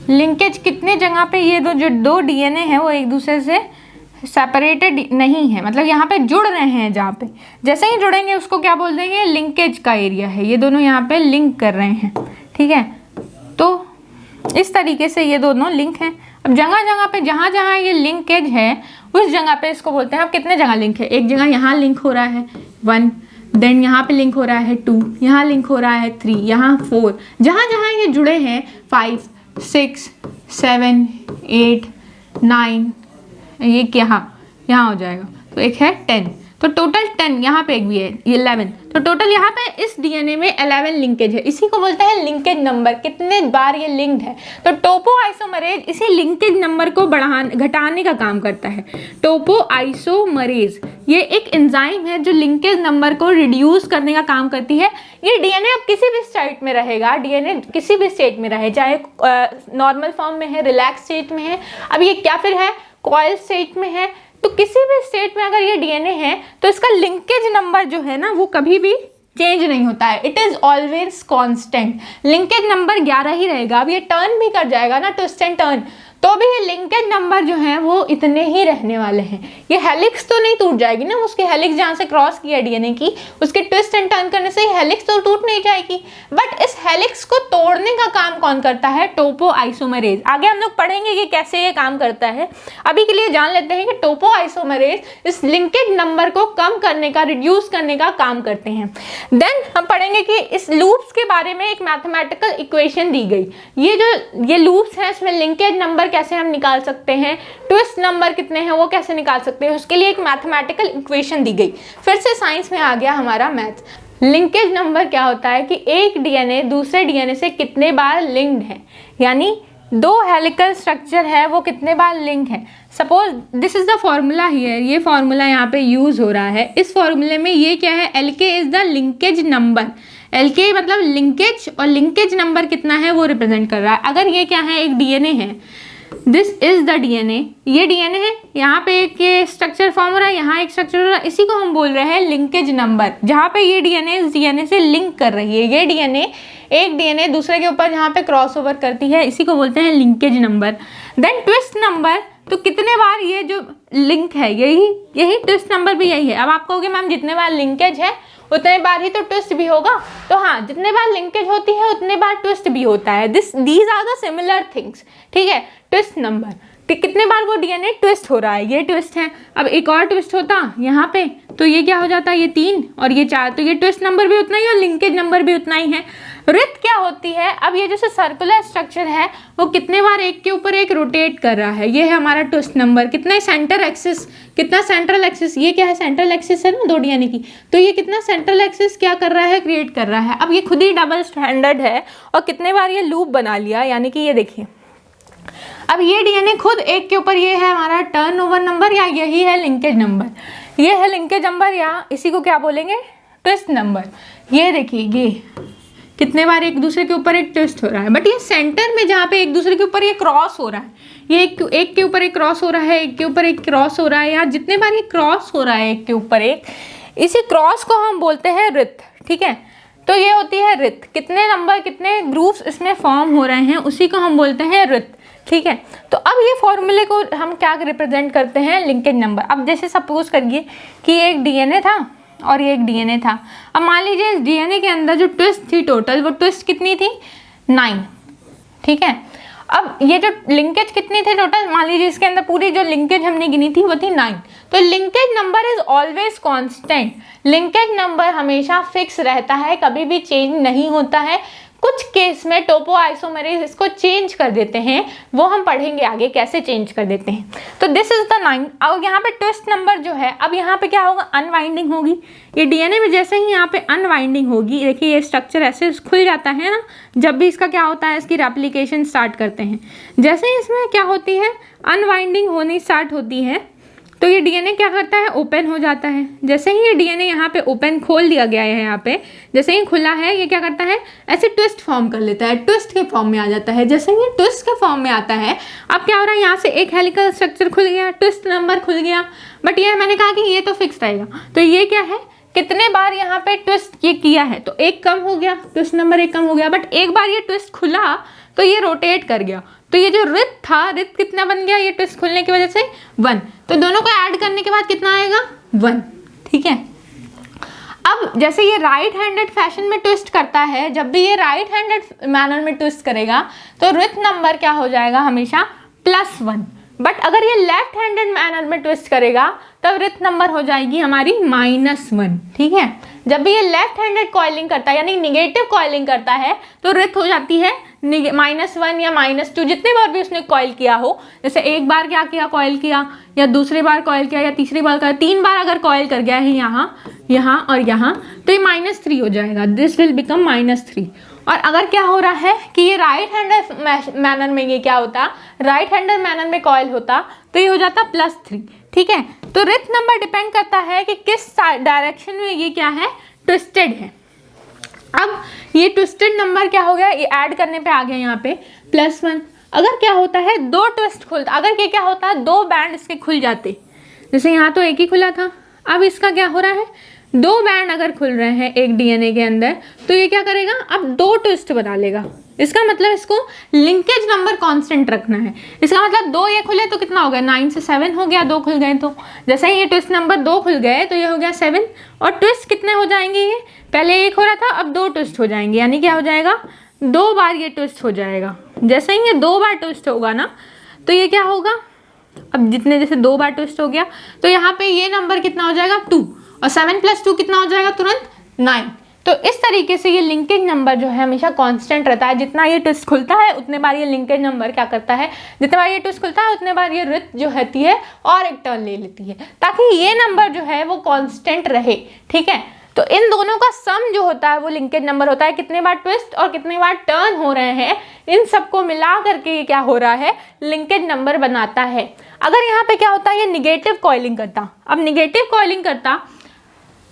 लिंकेज कितने जगह पे ये जो दो डीएनए हैं वो एक दूसरे से सेपरेटेड नहीं है, मतलब यहाँ पे जुड़ रहे हैं, जहाँ पे जैसे ही जुड़ेंगे उसको क्या बोल देंगे, लिंकेज का एरिया है, ये दोनों यहाँ पे लिंक कर रहे हैं, ठीक है। तो इस तरीके से ये दोनों लिंक हैं। अब जगह जगह पे जहाँ जहाँ ये लिंकेज है उस जगह पे इसको बोलते हैं। अब कितने जगह लिंक है, एक जगह यहाँ लिंक हो रहा है 1, देन यहाँ पे लिंक हो रहा है 2, यहाँ लिंक हो रहा है 3, यहाँ 4, जहाँ जहाँ ये जुड़े हैं 5, 6, 7, 8, 9, ये यहाँ हो जाएगा, तो एक है 10, तो टोटल 10, यहाँ पे एक भी है 11, तो टोटल यहाँ पे इस डीएनए में 11 लिंकेज है। इसी को बोलते हैं लिंकेज नंबर, कितने बार ये लिंक्ड है। तो टोपोआइसोमरेज इसी लिंकेज नंबर को घटाने का काम करता है। टोपोआइसोमरेज ये एक एंजाइम है जो लिंकेज नंबर को रिड्यूस करने का काम करती है। ये डीएनए अब किसी भी स्टेट में रहेगा, डीएनए किसी भी स्टेट में रहे, चाहे नॉर्मल फॉर्म में है, रिलैक्स स्टेट में है, अब ये क्या फिर है, कॉइल स्टेट में है, तो किसी भी स्टेट में अगर ये डीएनए है तो इसका लिंकेज नंबर जो है ना वो कभी भी चेंज नहीं होता है, it is always constant. Linkage number 11 ही रहेगा। अब ये टर्न भी कर जाएगा ना, ट्विस्ट एंड टर्न, तो भी ये लिंकेज नंबर जो है वो इतने ही रहने वाले हैं। ये हेलिक्स तो नहीं टूट जाएगी ना, उसके हेलिक्स जहाँ से क्रॉस किया डीएनए की, उसके ट्विस्ट एंड टर्न करने से हेलिक्स तो टूट नहीं जाएगी, बट इस हेलिक्स को तोड़ने का काम कौन करता है, टोपोआइसोमरेज। आगे हम लोग पढ़ेंगे कि कैसे ये काम करता है। अभी के लिए जान लेते हैं कि टोपोआइसोमरेज इस लिंकेज नंबर को कम करने का, रिड्यूस करने का काम करते हैं। देन हम पढ़ेंगे कि इस लूप्स के बारे में एक मैथमेटिकल इक्वेशन दी गई। ये लूप्स हैं, इसमें लिंकेज नंबर कैसे हम निकाल सकते हैं, ट्विस्ट नंबर कितने हैं वो कैसे निकाल सकते हैं, उसके लिए एक मैथमेटिकल इक्वेशन दी गई। फिर से साइंस में आ गया हमारा मैथ। लिंकेज नंबर क्या होता है कि एक डीएनए दूसरे डीएनए से कितने बार लिंक्ड है, यानी दो हेलिकल स्ट्रक्चर है वो कितने बार लिंक है। Suppose this is the formula here, ये फॉर्मूला यहाँ पे यूज हो रहा है। इस फॉर्मूले में ये क्या है, LK is the linkage number. LK मतलब लिंकेज, और लिंकेज नंबर कितना है वो रिप्रेजेंट कर रहा है। अगर ये क्या है, एक डीएनए है, दिस इज द डीएनए, ये डीएनए है, यहाँ पे एक ये स्ट्रक्चर फॉर्म हो रहा है, यहाँ एक स्ट्रक्चर हो रहा है, इसी को हम बोल रहे हैं लिंकेज नंबर। जहाँ पे ये डीएनए इस डीएनए से लिंक कर रही है, ये डीएनए एक डीएनए दूसरे के ऊपर जहाँ पे क्रॉस ओवर करती है, इसी को बोलते हैं linkage number. Then twist number, तो कितने बार ये जो लिंक है, यही ट्विस्ट नंबर भी यही है। अब आप कहोगे मैम जितने बार लिंकेज है उतने बार ही तो ट्विस्ट भी होगा, तो हाँ, जितने बार लिंकेज होती है उतने बार ट्विस्ट भी होता है। These are the similar things, ठीक है। ट्विस्ट नंबर कितने बार वो डीएनए ट्विस्ट हो रहा है, ये ट्विस्ट है। अब एक और ट्विस्ट होता यहाँ पे, तो ये क्या हो जाता है, ये 3 और ये 4, तो ये ट्विस्ट नंबर भी उतना ही और लिंकेज नंबर भी उतना ही है। रित क्या होती है, अब ये जैसे सर्कुलर स्ट्रक्चर है वो कितने बार एक के ऊपर एक रोटेट कर रहा है, ये है हमारा ट्विस्ट नंबर। कितना सेंटर एक्सिस, कितना सेंट्रल एक्सिस, ये क्या है, सेंट्रल एक्सिस है ना दो डीएनए की, तो ये कितना सेंट्रल एक्सिस क्या कर रहा है, क्रिएट कर रहा है। अब ये खुद ही डबल स्टैंडर्ड है और कितने बार ये लूप बना लिया, यानी कि ये देखिए अब ये डीएनए खुद एक के ऊपर, ये है हमारा टर्नओवर नंबर या यही है लिंकेज नंबर, ये है लिंकेज नंबर या इसी को क्या बोलेंगे, ट्विस्ट नंबर। ये देखिए ये कितने बार एक दूसरे के ऊपर एक ट्विस्ट हो रहा है, बट ये सेंटर में जहाँ पे एक दूसरे के ऊपर ये क्रॉस हो रहा है, ये एक के ऊपर एक क्रॉस हो रहा है, एक के ऊपर एक क्रॉस हो रहा है, या जितने बार ये क्रॉस हो रहा है एक के ऊपर एक, इसी क्रॉस को हम बोलते हैं रित, ठीक है। तो ये होती है रित, कितने नंबर कितने ग्रुप्स इसमें फॉर्म हो रहे हैं उसी को हम बोलते हैं रित, ठीक है। तो अब ये फॉर्मूले को हम क्या रिप्रेजेंट करते हैं, लिंकेज नंबर। अब जैसे सपोज करिए कि एक डीएनए था और ये एक डीएनए था। अब मान लीजिए इस डीएनए के अंदर जो ट्विस्ट थी टोटल, वो ट्विस्ट कितनी थी, 9, ठीक है। अब ये जो लिंकेज कितनी थी टोटल, मान लीजिए इसके अंदर पूरी जो लिंकेज हमने गिनी थी वो थी 9। तो linkage number is always constant, linkage number हमेशा फिक्स रहता है, कभी भी चेंज नहीं होता है। कुछ केस में टोपोआइसोमरेज इसको चेंज कर देते हैं, वो हम पढ़ेंगे आगे कैसे चेंज कर देते हैं। तो दिस इज द 9। अब यहाँ पे ट्विस्ट नंबर जो है, अब यहाँ पे क्या होगा, अनवाइंडिंग होगी। ये डीएनए में जैसे ही यहाँ पे अनवाइंडिंग होगी, देखिए ये स्ट्रक्चर ऐसे खुल जाता है ना, जब भी इसका क्या होता है, इसकी रेप्लिकेशन स्टार्ट करते हैं। जैसे ही इसमें क्या होती है, अनवाइंडिंग होनी स्टार्ट होती है, तो ये डीएनए क्या करता है, ओपन हो जाता है। जैसे ही ये डीएनए यहाँ पे ओपन खोल दिया गया है, यहाँ पे जैसे ही खुला है, ये क्या करता है, ऐसे ट्विस्ट फॉर्म कर लेता है, ट्विस्ट के फॉर्म में आ जाता है। जैसे ही ट्विस्ट के फॉर्म में आता है, अब क्या हो रहा है, यहाँ से एक हेलिकल स्ट्रक्चर खुल गया, ट्विस्ट नंबर खुल गया। बट ये मैंने कहा कि ये तो फिक्स रहेगा, तो ये क्या है, कितने बार यहाँ पे ट्विस्ट ये किया है, तो एक कम हो गया, ट्विस्ट नंबर एक कम हो गया। बट एक बार ये ट्विस्ट खुला तो ये रोटेट कर गया, तो ये जो रिथ था, रिथ कितना बन गया, ये ट्विस्ट खुलने की वजह से 1। तो दोनों को ऐड करने के बाद कितना आएगा, 1। ठीक है। अब जैसे ये राइट हैंडेड फैशन में ट्विस्ट करता है, जब भी ये राइट हैंडेड मैनर में ट्विस्ट करेगा तो रिथ नंबर क्या हो जाएगा, हमेशा +1। बट अगर ये लेफ्ट हैंडेड मैनर में ट्विस्ट करेगा तब रिथ नंबर हो जाएगी हमारी -1। ठीक है। जब भी ये लेफ्ट हैंडेड कॉइलिंग करता है, यानी निगेटिव कॉइलिंग करता है, तो रिथ हो जाती है -1 या -2, जितने बार भी उसने कॉइल किया हो। जैसे एक बार क्या किया, कॉइल किया, या दूसरी बार कॉइल किया, या तीसरी बार किया, 3 बार अगर कॉइल कर गया है यहाँ, यहाँ और यहाँ, तो ये -3 हो जाएगा, दिस विल बिकम -3। और अगर क्या हो रहा है कि ये राइट हैंडेड मैनर में, ये क्या होता, राइट हैंडेड मैनर में कॉइल होता, तो ये हो जाता +3। ठीक है। तो रिथ नंबर डिपेंड करता है कि किस डायरेक्शन में ये क्या है, ट्विस्टेड है। अब ये ट्विस्टेड नंबर क्या हो गया, ये ऐड करने पे आ गया यहाँ पे +1। अगर क्या होता है, 2 ट्विस्ट खुलता, अगर ये क्या होता है, 2 बैंड इसके खुल जाते, जैसे यहाँ तो एक ही खुला था, अब इसका क्या हो रहा है, 2 बैंड अगर खुल रहे हैं एक डीएनए के अंदर, तो ये क्या करेगा, अब 2 ट्विस्ट बना लेगा। इसका मतलब इसको लिंकेज नंबर कांस्टेंट रखना है। इसका मतलब 2 ये खुले तो कितना हो गया, 9 से 7 हो गया, 2 खुल गए। तो जैसे ही ये ट्विस्ट नंबर 2 खुल गए तो ये हो गया 7। और ट्विस्ट कितने हो जाएंगे, ये पहले 1 हो रहा था, अब 2 ट्विस्ट हो जाएंगे, यानी क्या हो जाएगा, 2 बार ये ट्विस्ट हो जाएगा। जैसे ही ये 2 बार ट्विस्ट होगा ना, तो ये क्या होगा, अब जितने जैसे 2 बार ट्विस्ट हो गया, तो यहाँ पे ये नंबर कितना हो जाएगा, 2, और 7 + 2 कितना हो जाएगा, तुरंत 9। तो इस तरीके से ये लिंकेज नंबर जो है हमेशा कांस्टेंट रहता है। जितना ये ट्विस्ट खुलता है उतने बार ये लिंकेज नंबर क्या करता है, जितने बार ये ट्विस्ट खुलता है उतने बार ये रिथ जो होती है और एक टर्न ले लेती है, ताकि ये नंबर जो है वो कांस्टेंट रहे। ठीक है। तो इन दोनों का सम जो होता है वो लिंकेज नंबर होता है। कितने बार ट्विस्ट और कितने बार टर्न हो रहे हैं, इन सबको मिला करके ये क्या हो रहा है, लिंकेज नंबर बनाता है। अगर यहाँ पे क्या होता है, ये निगेटिव कॉइलिंग करता, अब निगेटिव कॉइलिंग करता,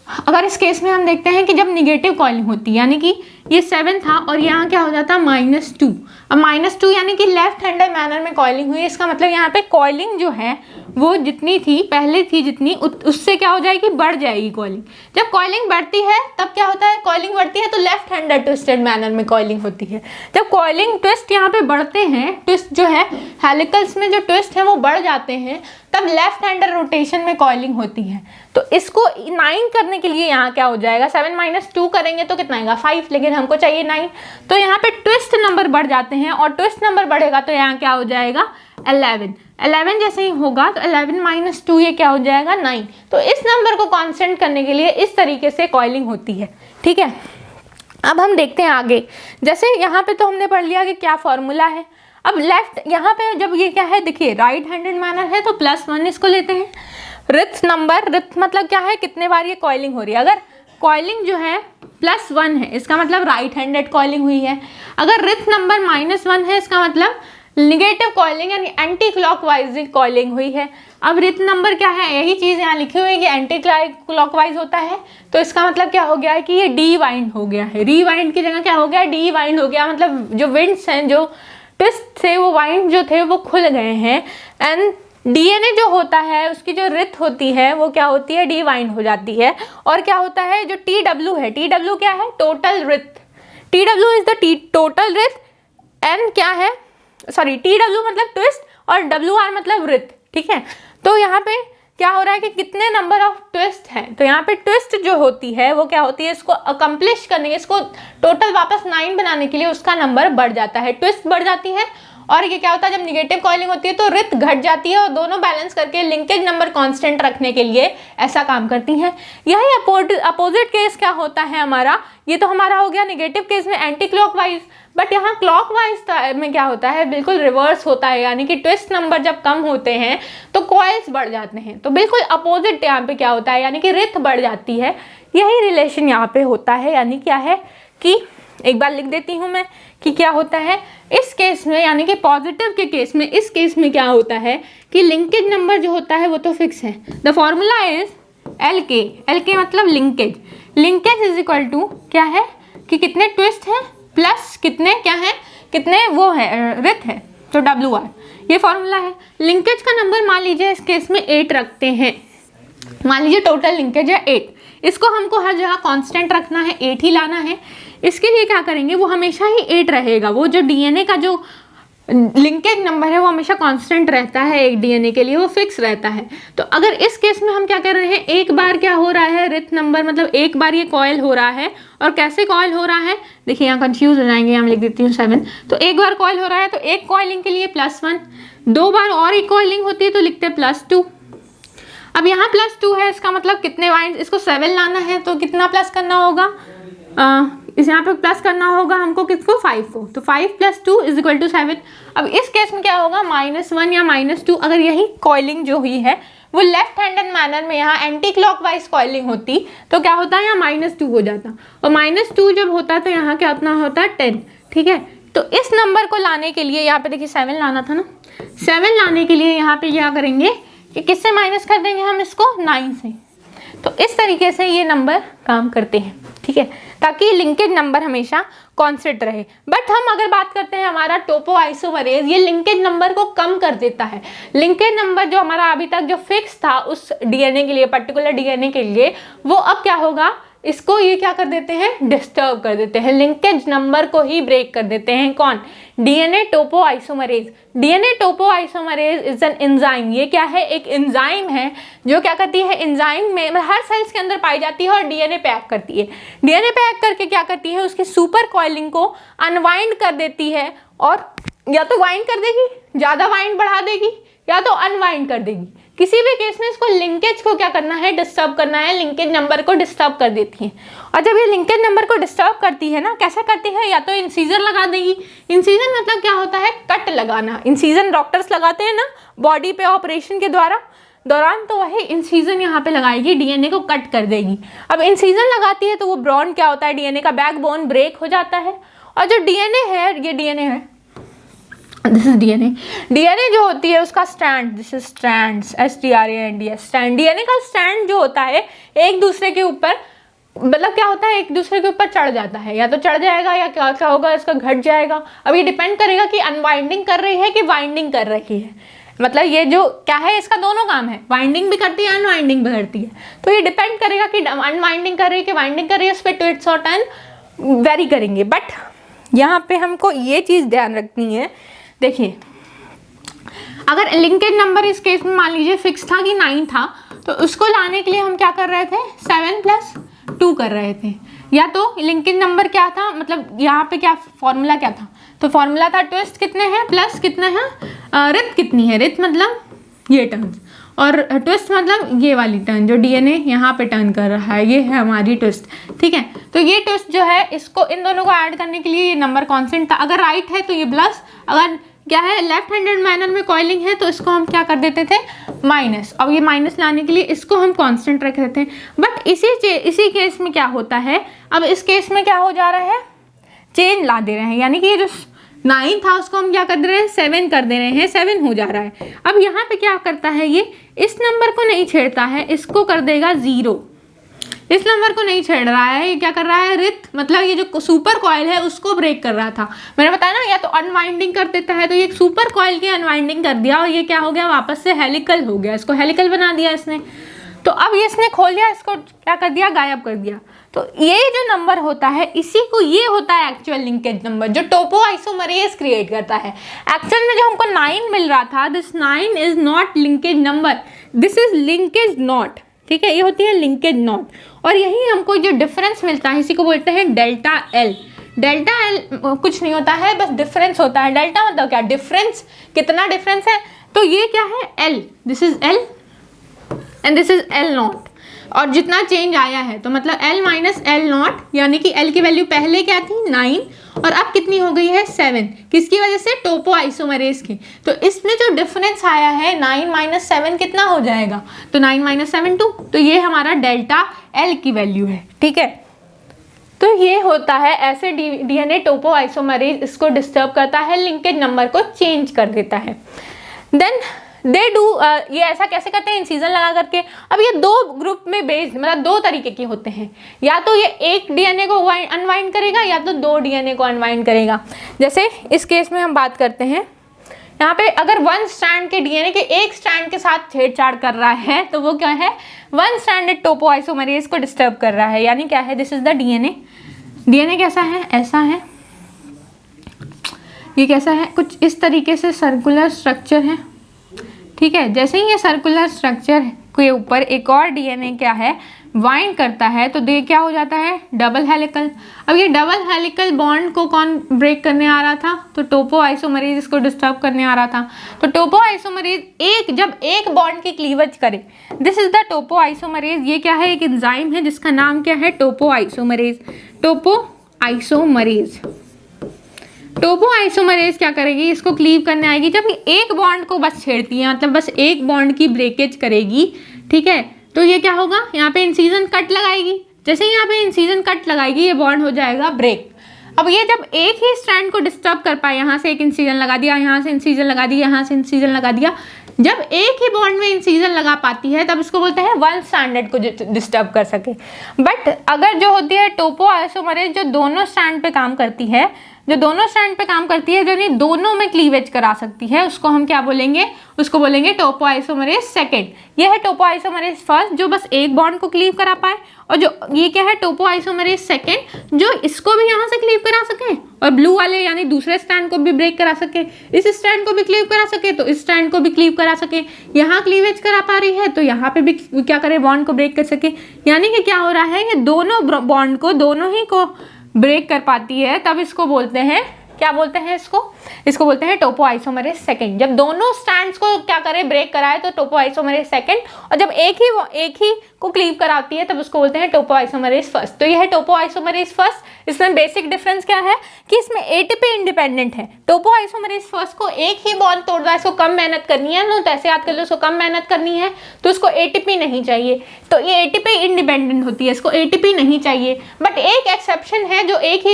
अगर इस केस में हम देखते हैं कि जब निगेटिव कॉइलिंग होती है, यानी कि ये 7 था और यहाँ क्या हो जाता -2। अब -2 यानी कि लेफ्ट हैंडेड मैनर में कॉइलिंग हुई। इसका मतलब यहाँ पे कॉइलिंग जो है वो जितनी थी पहले थी, जितनी उससे क्या हो जाएगी, बढ़ जाएगी कॉइलिंग। जब कॉइलिंग बढ़ती है तब क्या होता है, कॉइलिंग बढ़ती है तो लेफ्ट हैंडेड ट्विस्टेड मैनर में कॉइलिंग होती है। जब कॉइलिंग ट्विस्ट यहाँ पे बढ़ते हैं, ट्विस्ट जो है हेलिकल्स में जो ट्विस्ट है वो बढ़ जाते हैं, तब लेफ्ट हैंडेड रोटेशन में कॉइलिंग होती है। तो इसको 9 करने के लिए यहाँ क्या हो जाएगा, 7 - 2 करेंगे तो कितना आएगा, 5, लेकिन हमको चाहिए 9। तो यहाँ पे ट्विस्ट नंबर बढ़ जाते हैं, और ट्विस्ट नंबर बढ़ेगा तो यहाँ क्या हो जाएगा, 11 जैसे ही होगा तो 11 - 2 ये क्या हो जाएगा, 9। तो इस नंबर को कांस्टेंट करने के लिए इस तरीके से कॉइलिंग होती है। ठीक है। अब हम देखते हैं आगे। जैसे यहाँ पे तो हमने पढ़ लिया कि क्या फॉर्मूला है। अब लेफ्ट यहाँ पे जब ये क्या है, देखिए राइट हैंडेड मैनर है तो +1 इसको लेते हैं। रिथ नंबर, रिथ मतलब क्या है, कितने बार ये कॉइलिंग हो रही है। अगर कॉइलिंग जो है +1 है, इसका मतलब राइट हैंडेड कॉइलिंग हुई है। अगर रिथ नंबर -1 है, इसका मतलब निगेटिव कॉइलिंग यानी एंटी क्लॉकवाइज कॉइलिंग हुई है। अब रिथ नंबर क्या है, यही चीज़ यहाँ लिखी हुई है कि एंटी क्लॉकवाइज होता है, तो इसका मतलब क्या हो गया है कि ये डीवाइंड हो गया है। रीवाइंड की जगह क्या हो गया, डीवाइंड हो गया। मतलब जो विंड्स हैं, जो ट्विस्ट थे, वो वाइंड जो थे वो खुल गए हैं। एंड डीएनए जो होता है उसकी जो रिथ होती है वो क्या होती है, डीवाइंड हो जाती है। और क्या होता है, जो TW है, TW क्या है, total writhe. TW is the total writhe. N क्या है, सॉरी, TW मतलब ट्विस्ट और WR मतलब रिथ। ठीक है। तो यहाँ पे क्या हो रहा है कि कितने नंबर ऑफ ट्विस्ट हैं, तो यहाँ पे ट्विस्ट जो होती है वो क्या होती है, इसको अकम्प्लिश करने के, इसको टोटल वापस 9 बनाने के लिए उसका नंबर बढ़ जाता है, ट्विस्ट बढ़ जाती है। और ये क्या होता है, जब निगेटिव कॉइलिंग होती है तो रिथ घट जाती है, और दोनों बैलेंस करके लिंकेज नंबर कांस्टेंट रखने के लिए ऐसा काम करती हैं। यही अपोजिट केस क्या होता है हमारा, ये तो हमारा हो गया निगेटिव केस में एंटी क्लॉकवाइज। बट यहाँ क्लॉकवाइज में क्या होता है, बिल्कुल रिवर्स होता है, यानी कि ट्विस्ट नंबर जब कम होते हैं तो कॉइल्स बढ़ जाते हैं। तो बिल्कुल अपोजिट यहाँ पे क्या होता है, यानी कि रिथ बढ़ जाती है। यही रिलेशन यहाँ पे होता है, यानी क्या है कि एक बार लिख देती हूँ मैं कि क्या होता है इस केस में, यानी कि पॉजिटिव के केस में, इस केस में क्या होता है कि लिंकेज नंबर जो होता है वो तो फिक्स है। द फॉर्मूला इज एल के मतलब linkage. Linkage is equal to क्या है कि कितने ट्विस्ट है प्लस कितने क्या है, कितने वो है रिथ है, तो WR, ये फॉर्मूला है। लिंकेज का नंबर मान लीजिए इस केस में 8 रखते हैं, मान लीजिए टोटल लिंकेज है 8, इसको हमको हर जगह कांस्टेंट रखना है, 8 ही लाना है। इसके लिए क्या करेंगे, वो हमेशा ही 8 रहेगा, वो जो डीएनए का जो लिंकेज नंबर है वो हमेशा कांस्टेंट रहता है, एक डीएनए के लिए वो फिक्स रहता है। तो अगर इस केस में हम क्या कर रहे हैं, एक बार क्या हो रहा है रिथ नंबर, मतलब एक बार ये कॉयल हो रहा है, और कैसे कॉयल हो रहा है देखिए, यहाँ कंफ्यूज हो जाएंगे, यहाँ लिख देती हूँ 7। तो एक बार कॉयल हो रहा है तो एक कॉइलिंग के लिए +1, 2 बार और एक कॉइलिंग होती है तो लिखते हैं +2। अब यहाँ +2 है, इसका मतलब कितने वाइंड, इसको 7 लाना है तो कितना प्लस करना होगा, इस यहाँ पे प्लस करना होगा हमको किसको, 5 को, तो 5 + 2 = 7। अब इस केस में क्या होगा, -1 या -2, अगर यही कॉइलिंग जो हुई है वो लेफ्ट हैंडेड मैनर में यहाँ एंटी क्लॉकवाइज कॉइलिंग होती तो क्या होता है, यहाँ -2 हो जाता, और -2 जब होता तो यहाँ क्या उतना होता है 10, ठीक है। तो इस नंबर को लाने के लिए यहाँ पे देखिए 7 लाना था ना, 7 लाने के लिए यहाँ पे क्या करेंगे कि किससे माइनस कर देंगे हम इसको, 9 से। तो इस तरीके से ये नंबर काम करते हैं, ठीक है, ताकि लिंकेज नंबर हमेशा कांस्टेंट रहे। बट हम अगर बात करते हैं हमारा टोपोआइसोमरेज, ये लिंकेज नंबर को कम कर देता है। लिंकेज नंबर जो हमारा अभी तक जो फिक्स था उस डीएनए के लिए, पर्टिकुलर डीएनए के लिए, वो अब क्या होगा, इसको ये क्या कर देते हैं, डिस्टर्ब कर देते हैं, लिंकेज नंबर को ही ब्रेक कर देते हैं। कौन, DNA topoisomerase. DNA topoisomerase is an enzyme, ये क्या है, एक एंजाइम है जो क्या करती है, एंजाइम में हर सेल्स के अंदर पाई जाती है और डीएनए पैक करती है। डीएनए पैक करके क्या करती है, उसकी सुपर कॉइलिंग को अनवाइंड कर देती है, और या तो वाइंड कर देगी, ज़्यादा वाइंड बढ़ा देगी, या तो अनवाइंड कर देगी। किसी भी केस में इसको लिंकेज को क्या करना है, डिस्टर्ब करना है, लिंकेज नंबर को डिस्टर्ब कर देती है। और जब ये लिंकेज नंबर को डिस्टर्ब करती है ना, कैसे करती है, या तो इंसीजर लगा देगी। इंसीजर मतलब क्या होता है, कट लगाना। इंसीजन डॉक्टर्स लगाते हैं ना बॉडी पे ऑपरेशन के दौरान, तो वही इंसीजन यहाँ पे लगाएगी, डीएनए को कट कर देगी। अब इंसीजन लगाती है तो वो ब्रॉन क्या होता है, डीएनए का बैकबोन ब्रेक हो जाता है, और जो डीएनए है, ये डीएनए है, दिस इज डीएनए। डीएनए जो होती है उसका strand, this is strands, STRAND, strand. DNA का स्ट्रैंड जो होता है एक दूसरे के ऊपर, मतलब क्या होता है, एक दूसरे के ऊपर चढ़ जाता है, या तो चढ़ जाएगा या क्या क्या होगा, इसका घट जाएगा। अब ये डिपेंड करेगा कि अनवाइंडिंग कर रही है कि वाइंडिंग कर रही है, मतलब ये जो क्या है, इसका दोनों काम है, वाइंडिंग भी करती है, अनवाइंडिंग भी करती है। तो ये डिपेंड करेगा कि अनवाइंडिंग कर रही है कि वाइंडिंग कर रही है, उस पर ट्विस्ट और टर्न वेरी करेंगे। बट यहाँ पे हमको ये चीज़ ध्यान रखनी है, देखिए अगर लिंकेज नंबर इस केस में मान लीजिए फिक्स था कि 9 था, तो उसको लाने के लिए हम क्या कर रहे थे, 7 + 2 कर रहे थे। या तो लिंकेज नंबर क्या था, मतलब यहाँ पे क्या फॉर्मूला क्या था, तो फॉर्मूला था ट्विस्ट कितने हैं प्लस कितने हैं, रिथ कितनी है, रिथ मतलब ये टर्न, और ट्विस्ट मतलब ये वाली टर्न जो डीएनए यहाँ पे टर्न कर रहा है, ये है हमारी ट्विस्ट, ठीक है। तो ये ट्विस्ट जो है, इसको इन दोनों को ऐड करने के लिए ये नंबर कांस्टेंट था। अगर राइट है तो ये प्लस, अगर क्या है लेफ्ट हैंडेड मैनर में कॉइलिंग है तो इसको हम क्या कर देते थे, माइनस। अब ये माइनस लाने के लिए इसको हम कांस्टेंट रख देते हैं। बट इसी केस में क्या होता है, अब इस केस में क्या हो जा रहा है, चेंज ला दे रहे हैं, यानी कि ये जो 9 था उसको हम क्या कर दे रहे हैं, 7 कर दे रहे हैं, 7 हो जा रहा है। अब यहाँ पे क्या करता है, ये इस नंबर को नहीं छेड़ता है, इसको कर देगा 0। इस नंबर को नहीं छेड़ रहा है, ये क्या कर रहा है, रिथ मतलब ये जो सुपर कॉइल है उसको ब्रेक कर रहा था। मैंने बताया ना, या तो अनवाइंडिंग कर देता है, तो ये सुपर कॉइल की अनवाइंडिंग कर दिया और ये क्या हो गया, वापस से हेलिकल हो गया, इसको हेलिकल बना दिया इसने। तो अब ये इसने खोल दिया, इसको क्या कर दिया, गायब कर दिया। तो ये जो नंबर होता है, इसी को ये होता है एक्चुअल लिंकेज नंबर, जो टोपोआइसोमरेज क्रिएट करता है। एक्चुअल में जो हमको 9 मिल रहा था, this 9 is not linkage number, this is linkage not, ठीक है, ये होती है लिंकेज नॉट। और यही हमको जो डिफरेंस मिलता है, इसी को बोलते हैं डेल्टा एल। डेल्टा एल कुछ नहीं होता है, बस डिफरेंस होता है। डेल्टा मतलब क्या, डिफरेंस, कितना डिफरेंस है, तो ये क्या है, L, this is L and this is L not. और जितना चेंज आया है तो मतलब L माइनस एल नॉट, यानी कि L की वैल्यू पहले क्या थी 9 और अब कितनी हो गई है 7, किसकी वजह से, टोपोआइसोमरेज की। तो इसमें जो डिफरेंस आया है 9 - 7 कितना हो जाएगा, तो 9 - 7 2, तो ये हमारा डेल्टा L की वैल्यू है, ठीक है। तो ये होता है ऐसे डीएनए टोपो आइसोमरेज इसको डिस्टर्ब करता है, लिंकेज नंबर को चेंज कर देता है। देन दे डू, ये ऐसा कैसे करते हैं, इंसिजन लगा करके। अब ये दो ग्रुप में बेस्ड, मतलब दो तरीके के होते हैं, या तो ये एक डीएनए को अनवाइंड करेगा या तो दो डीएनए को अनवाइंड करेगा। जैसे इस केस में हम बात करते हैं, यहाँ पे अगर वन स्ट्रैंड के डीएनए के एक स्ट्रैंड के साथ छेड़छाड़ कर रहा है तो वो क्या है, वन स्ट्रैंडेड टोपो आइसोमरेज को डिस्टर्ब कर रहा है। यानी क्या है, this is the DNA. DNA कैसा है, ऐसा है, ये कैसा है, कुछ इस तरीके से सर्कुलर स्ट्रक्चर है, ठीक है। जैसे ही ये सर्कुलर स्ट्रक्चर के ऊपर एक और डीएनए क्या है, वाइंड करता है, तो ये क्या हो जाता है, डबल हेलिकल। अब ये डबल हेलिकल बॉन्ड को कौन ब्रेक करने आ रहा था, तो टोपो आइसोमरेज इसको डिस्टर्ब करने आ रहा था। तो टोपो आइसोमरेज जब एक बॉन्ड की क्लीवेज करे, this is the Toppo isomerase. ये क्या है, एक एंजाइम है जिसका नाम क्या है, टोपो आइसोमरेज। टोपो आइसोमरेज, टोपो आइसोमरेज क्या करेगी, इसको क्लीव करने आएगी जब ये एक बॉन्ड को बस छेड़ती है, मतलब बस एक बॉन्ड की ब्रेकेज करेगी, ठीक है। तो ये क्या होगा, यहाँ पे इंसिजन कट लगाएगी। जैसे ही यहाँ पे इंसिजन कट लगाएगी ये बॉन्ड हो जाएगा ब्रेक। अब ये जब एक ही स्ट्रैंड को डिस्टर्ब कर पाए, यहाँ से एक इंसिजन लगा दिया, यहाँ से इंसिजन लगा दिया, यहाँ से इंसिजन लगा दिया, जब एक ही बॉन्ड में इंसिजन लगा पाती है तब इसको बोलते हैं वन स्ट्रैंडेड को डिस्टर्ब कर सके। बट अगर जो होती है टोपो आइसोमरेज जो दोनों स्ट्रैंड पे काम करती है, जो दोनों स्ट्रैंड पे काम करती है, यानी दोनों में क्लीवेज करा सकती है, उसको हम क्या बोलेंगे, उसको बोलेंगे टोपो आइसोमरेज सेकेंड। यह है टोपो आइसोमरेज फर्स्ट जो बस एक बॉन्ड को क्लीव करा पाए, और जो ये क्या है टोपो आइसोमरेज सेकेंड जो इसको भी यहाँ से क्लीव करा सके और ब्लू वाले यानी दूसरे स्ट्रैंड को भी ब्रेक करा सके, इस स्ट्रैंड को भी क्लीव करा सके तो इस स्ट्रैंड को भी क्लीव करा सके। यहाँ क्लीवेज करा पा रही है तो यहाँ पे भी क्या करे, बॉन्ड को ब्रेक कर सके। यानी कि क्या हो रहा है, ये दोनों बॉन्ड को दोनों ही को ब्रेक कर पाती है, तब इसको बोलते हैं, क्या बोलते हैं इसको बोलते हैं टोपो आइसोमरेज सेकेंड। जब दोनों स्ट्रैंड्स को क्या करे, ब्रेक कराए तो टोपो आइसोमरेज सेकेंड, और जब एक ही को क्लीव कराती है तब उसको बोलते हैं टोपो आइसोमरेज फर्स्ट। तो यह है टोपो आइसोमरेज फर्स्ट। इसमें बेसिक डिफरेंस क्या है कि इसमें एटीपी इंडिपेंडेंट है। टोपो आइसोमरेज फर्स्ट को एक ही बॉन्ड तोड़ रहा है, इसको कम मेहनत करनी है ना, तो ऐसे याद कर लो, इसको कम मेहनत करनी है तो इसको एटीपी नहीं चाहिए, तो ये एटीपी इंडिपेंडेंट होती है, इसको एटीपी नहीं चाहिए। बट एक एक्सेप्शन है जो एक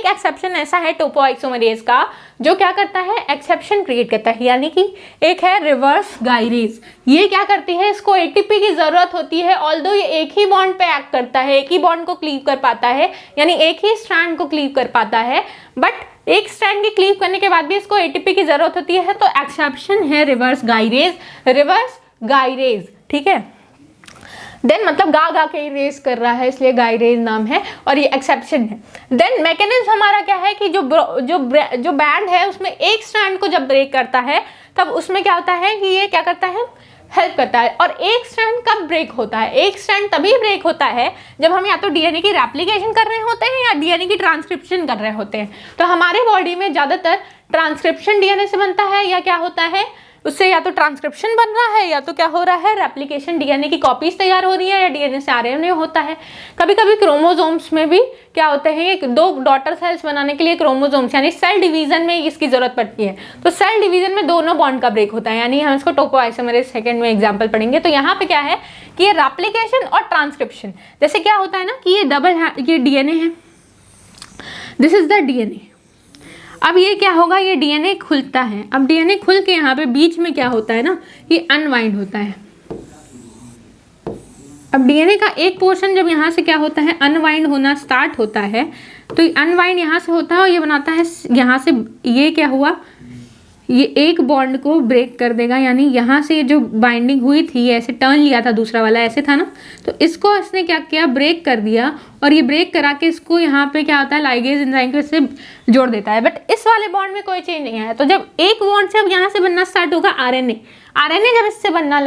एक्सेप्शन ऐसा है टोपो आइसोमरेज का जो क्या करता है, एक्सेप्शन क्रिएट करता है। यानी कि एक है रिवर्स गायरेज, ये क्या करती है, इसको एटीपी की जरूरत होती है, ऑल्दो ये एक ही बॉन्ड पे एक्ट करता है, एक ही बॉन्ड को क्लीव कर पाता है, यानी एक ही स्ट्रैंड को क्लीव कर पाता है, बट एक स्ट्रैंड की क्लीव करने के बाद भी इसको एटीपी की जरूरत होती है, तो एक्सेप्शन है रिवर्स गायरेज, ठीक है। देन मतलब गा के इरेज कर रहा है इसलिए गायरेज नाम है, और ये एक्सेप्शन है। देन मैकेनिज्म हमारा क्या है कि जो बैंड है उसमें एक स्ट्रैंड को जब ब्रेक करता है तब उसमें क्या होता है कि ये क्या करता है, हेल्प करता है। और एक स्ट्रैंड कब ब्रेक होता है, एक स्ट्रैंड तभी ब्रेक होता है जब हम या तो डीएनए की रेप्लिकेशन कर रहे होते हैं या डीएनए की ट्रांसक्रिप्शन कर रहे होते हैं। तो हमारे बॉडी में ज़्यादातर ट्रांसक्रिप्शन डीएनए से बनता है, या क्या होता है उससे या तो ट्रांसक्रिप्शन बन रहा है या तो क्या हो रहा है, रेप्लिकेशन, डीएनए की कॉपीज तैयार हो रही है, या डीएनए से आरएनए होता है। कभी कभी क्रोमोसोम्स में भी क्या होते हैं, दो डॉटर सेल्स बनाने के लिए क्रोमोसोम्स यानी सेल डिवीजन में इसकी जरूरत पड़ती है, तो सेल डिवीजन में दोनों बॉन्ड का ब्रेक होता है, यानी हम इसको टोपो आइसोमरेज सेकेंड में एग्जाम्पल पढ़ेंगे। तो यहाँ पे क्या है कि ये रेप्लिकेशन और ट्रांसक्रिप्शन, जैसे क्या होता है ना कि ये डीएनए है, दिस इज द डीएनए। अब ये क्या होगा, ये डीएनए खुलता है। अब डीएनए खुल के यहाँ पे बीच में क्या होता है ना, ये अनवाइंड होता है। अब डीएनए का एक पोर्शन जब यहाँ से क्या होता है, अनवाइंड होना स्टार्ट होता है, तो अनवाइंड यहाँ से होता है और ये बनाता है यहाँ से, ये क्या हुआ, ये एक बॉन्ड को ब्रेक कर देगा, यानी यहाँ से जो बाइंडिंग हुई थी, ऐसे टर्न लिया था दूसरा वाला, ऐसे था ना, तो इसको इसने क्या किया, ब्रेक कर दिया, और ये ब्रेक करा के इसको यहाँ पे क्या होता है, लाइगेज एंजाइम से जोड़ देता है। बट इस वाले बॉन्ड में कोई चेंज नहीं आया, तो जब एक बॉन्ड से अब यहाँ से बनना स्टार्ट होगा आरएनए जब इससे बनने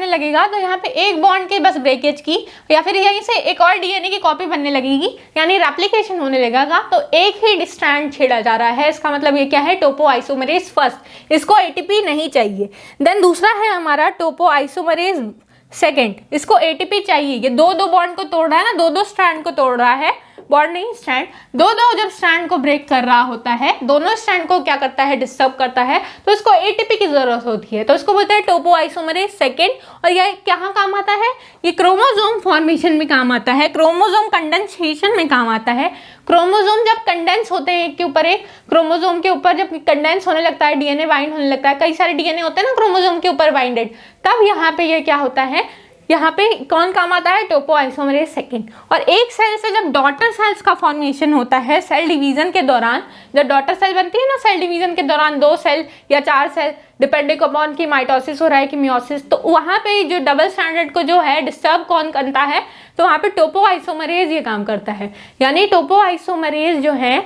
लगेगा तो यहाँ पे एक बॉन्ड के बस ब्रेकेज की या फिर यहीं से एक और डीएनए की कॉपी बनने लगेगी, यानी रेप्लिकेशन होने लगेगा, तो एक ही स्ट्रैंड छेड़ा जा रहा है। इसका मतलब ये क्या है, टोपो आइसोमरेज फर्स्ट, इसको एटीपी नहीं चाहिए। देन दूसरा है हमारा टोपो आइसोमरेज सेकेंड, इसको एटीपी चाहिए। ये दो बॉन्ड को तोड़ रहा है ना, दो स्ट्रैंड को तोड़ रहा है, बॉन्ड नहीं स्ट्रैंड, दो जब स्ट्रैंड को ब्रेक कर रहा होता है, दोनों स्ट्रैंड को क्या करता है, डिस्टर्ब करता है, तो इसको एटीपी की जरूरत होती है, तो इसको बोलते हैं टोपोआइसोमरेज सेकेंड। और ये कहाँ काम आता है, ये क्रोमोसोम फॉर्मेशन में काम आता है, क्रोमोसोम कंडेंसेशन में काम आता है। क्रोमोसोम जब कंडेंस होते हैं एक के ऊपर एक, क्रोमोसोम के ऊपर जब कंडेंस होने लगता है, डीएनए बाइंड होने लगता है, कई सारे डीएनए होते हैं ना क्रोमोसोम के ऊपर बाइंडेड, तब यहाँ पे ये क्या होता है, यहाँ पे कौन काम आता है, टोपोआइसोमरेज सेकेंड। और एक सेल से जब डॉटर सेल्स का फॉर्मेशन होता है सेल डिवीजन के दौरान, जब डॉटर सेल बनती है ना सेल डिवीजन के दौरान, 2 सेल या 4 सेल डिपेंडिंग अपॉन की माइटोसिस हो रहा है कि मियोसिस, तो वहाँ पे जो डबल स्टैंडर्ड को जो है डिस्टर्ब कौन करता है, तो वहाँ पे टोपोआइसोमरेज ये काम करता है। यानी टोपोआइसोमरेज जो है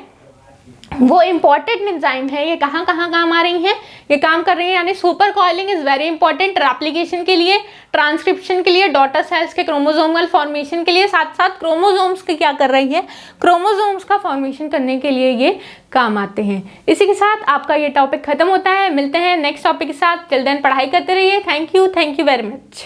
वो इंपॉर्टेंट एंजाइम है। ये कहाँ कहाँ काम आ रही हैं, ये काम कर रही है, यानी super coiling is very important replication के लिए, ट्रांसक्रिप्शन के लिए, डॉटर सेल्स के क्रोमोसोमल फॉर्मेशन के लिए, साथ साथ क्रोमोसोम्स की क्या कर रही है, क्रोमोसोम्स का फॉर्मेशन करने के लिए ये काम आते हैं। इसी के साथ आपका ये टॉपिक खत्म होता है, मिलते हैं नेक्स्ट टॉपिक के साथ। टिल देन पढ़ाई करते रहिए। Thank you very much.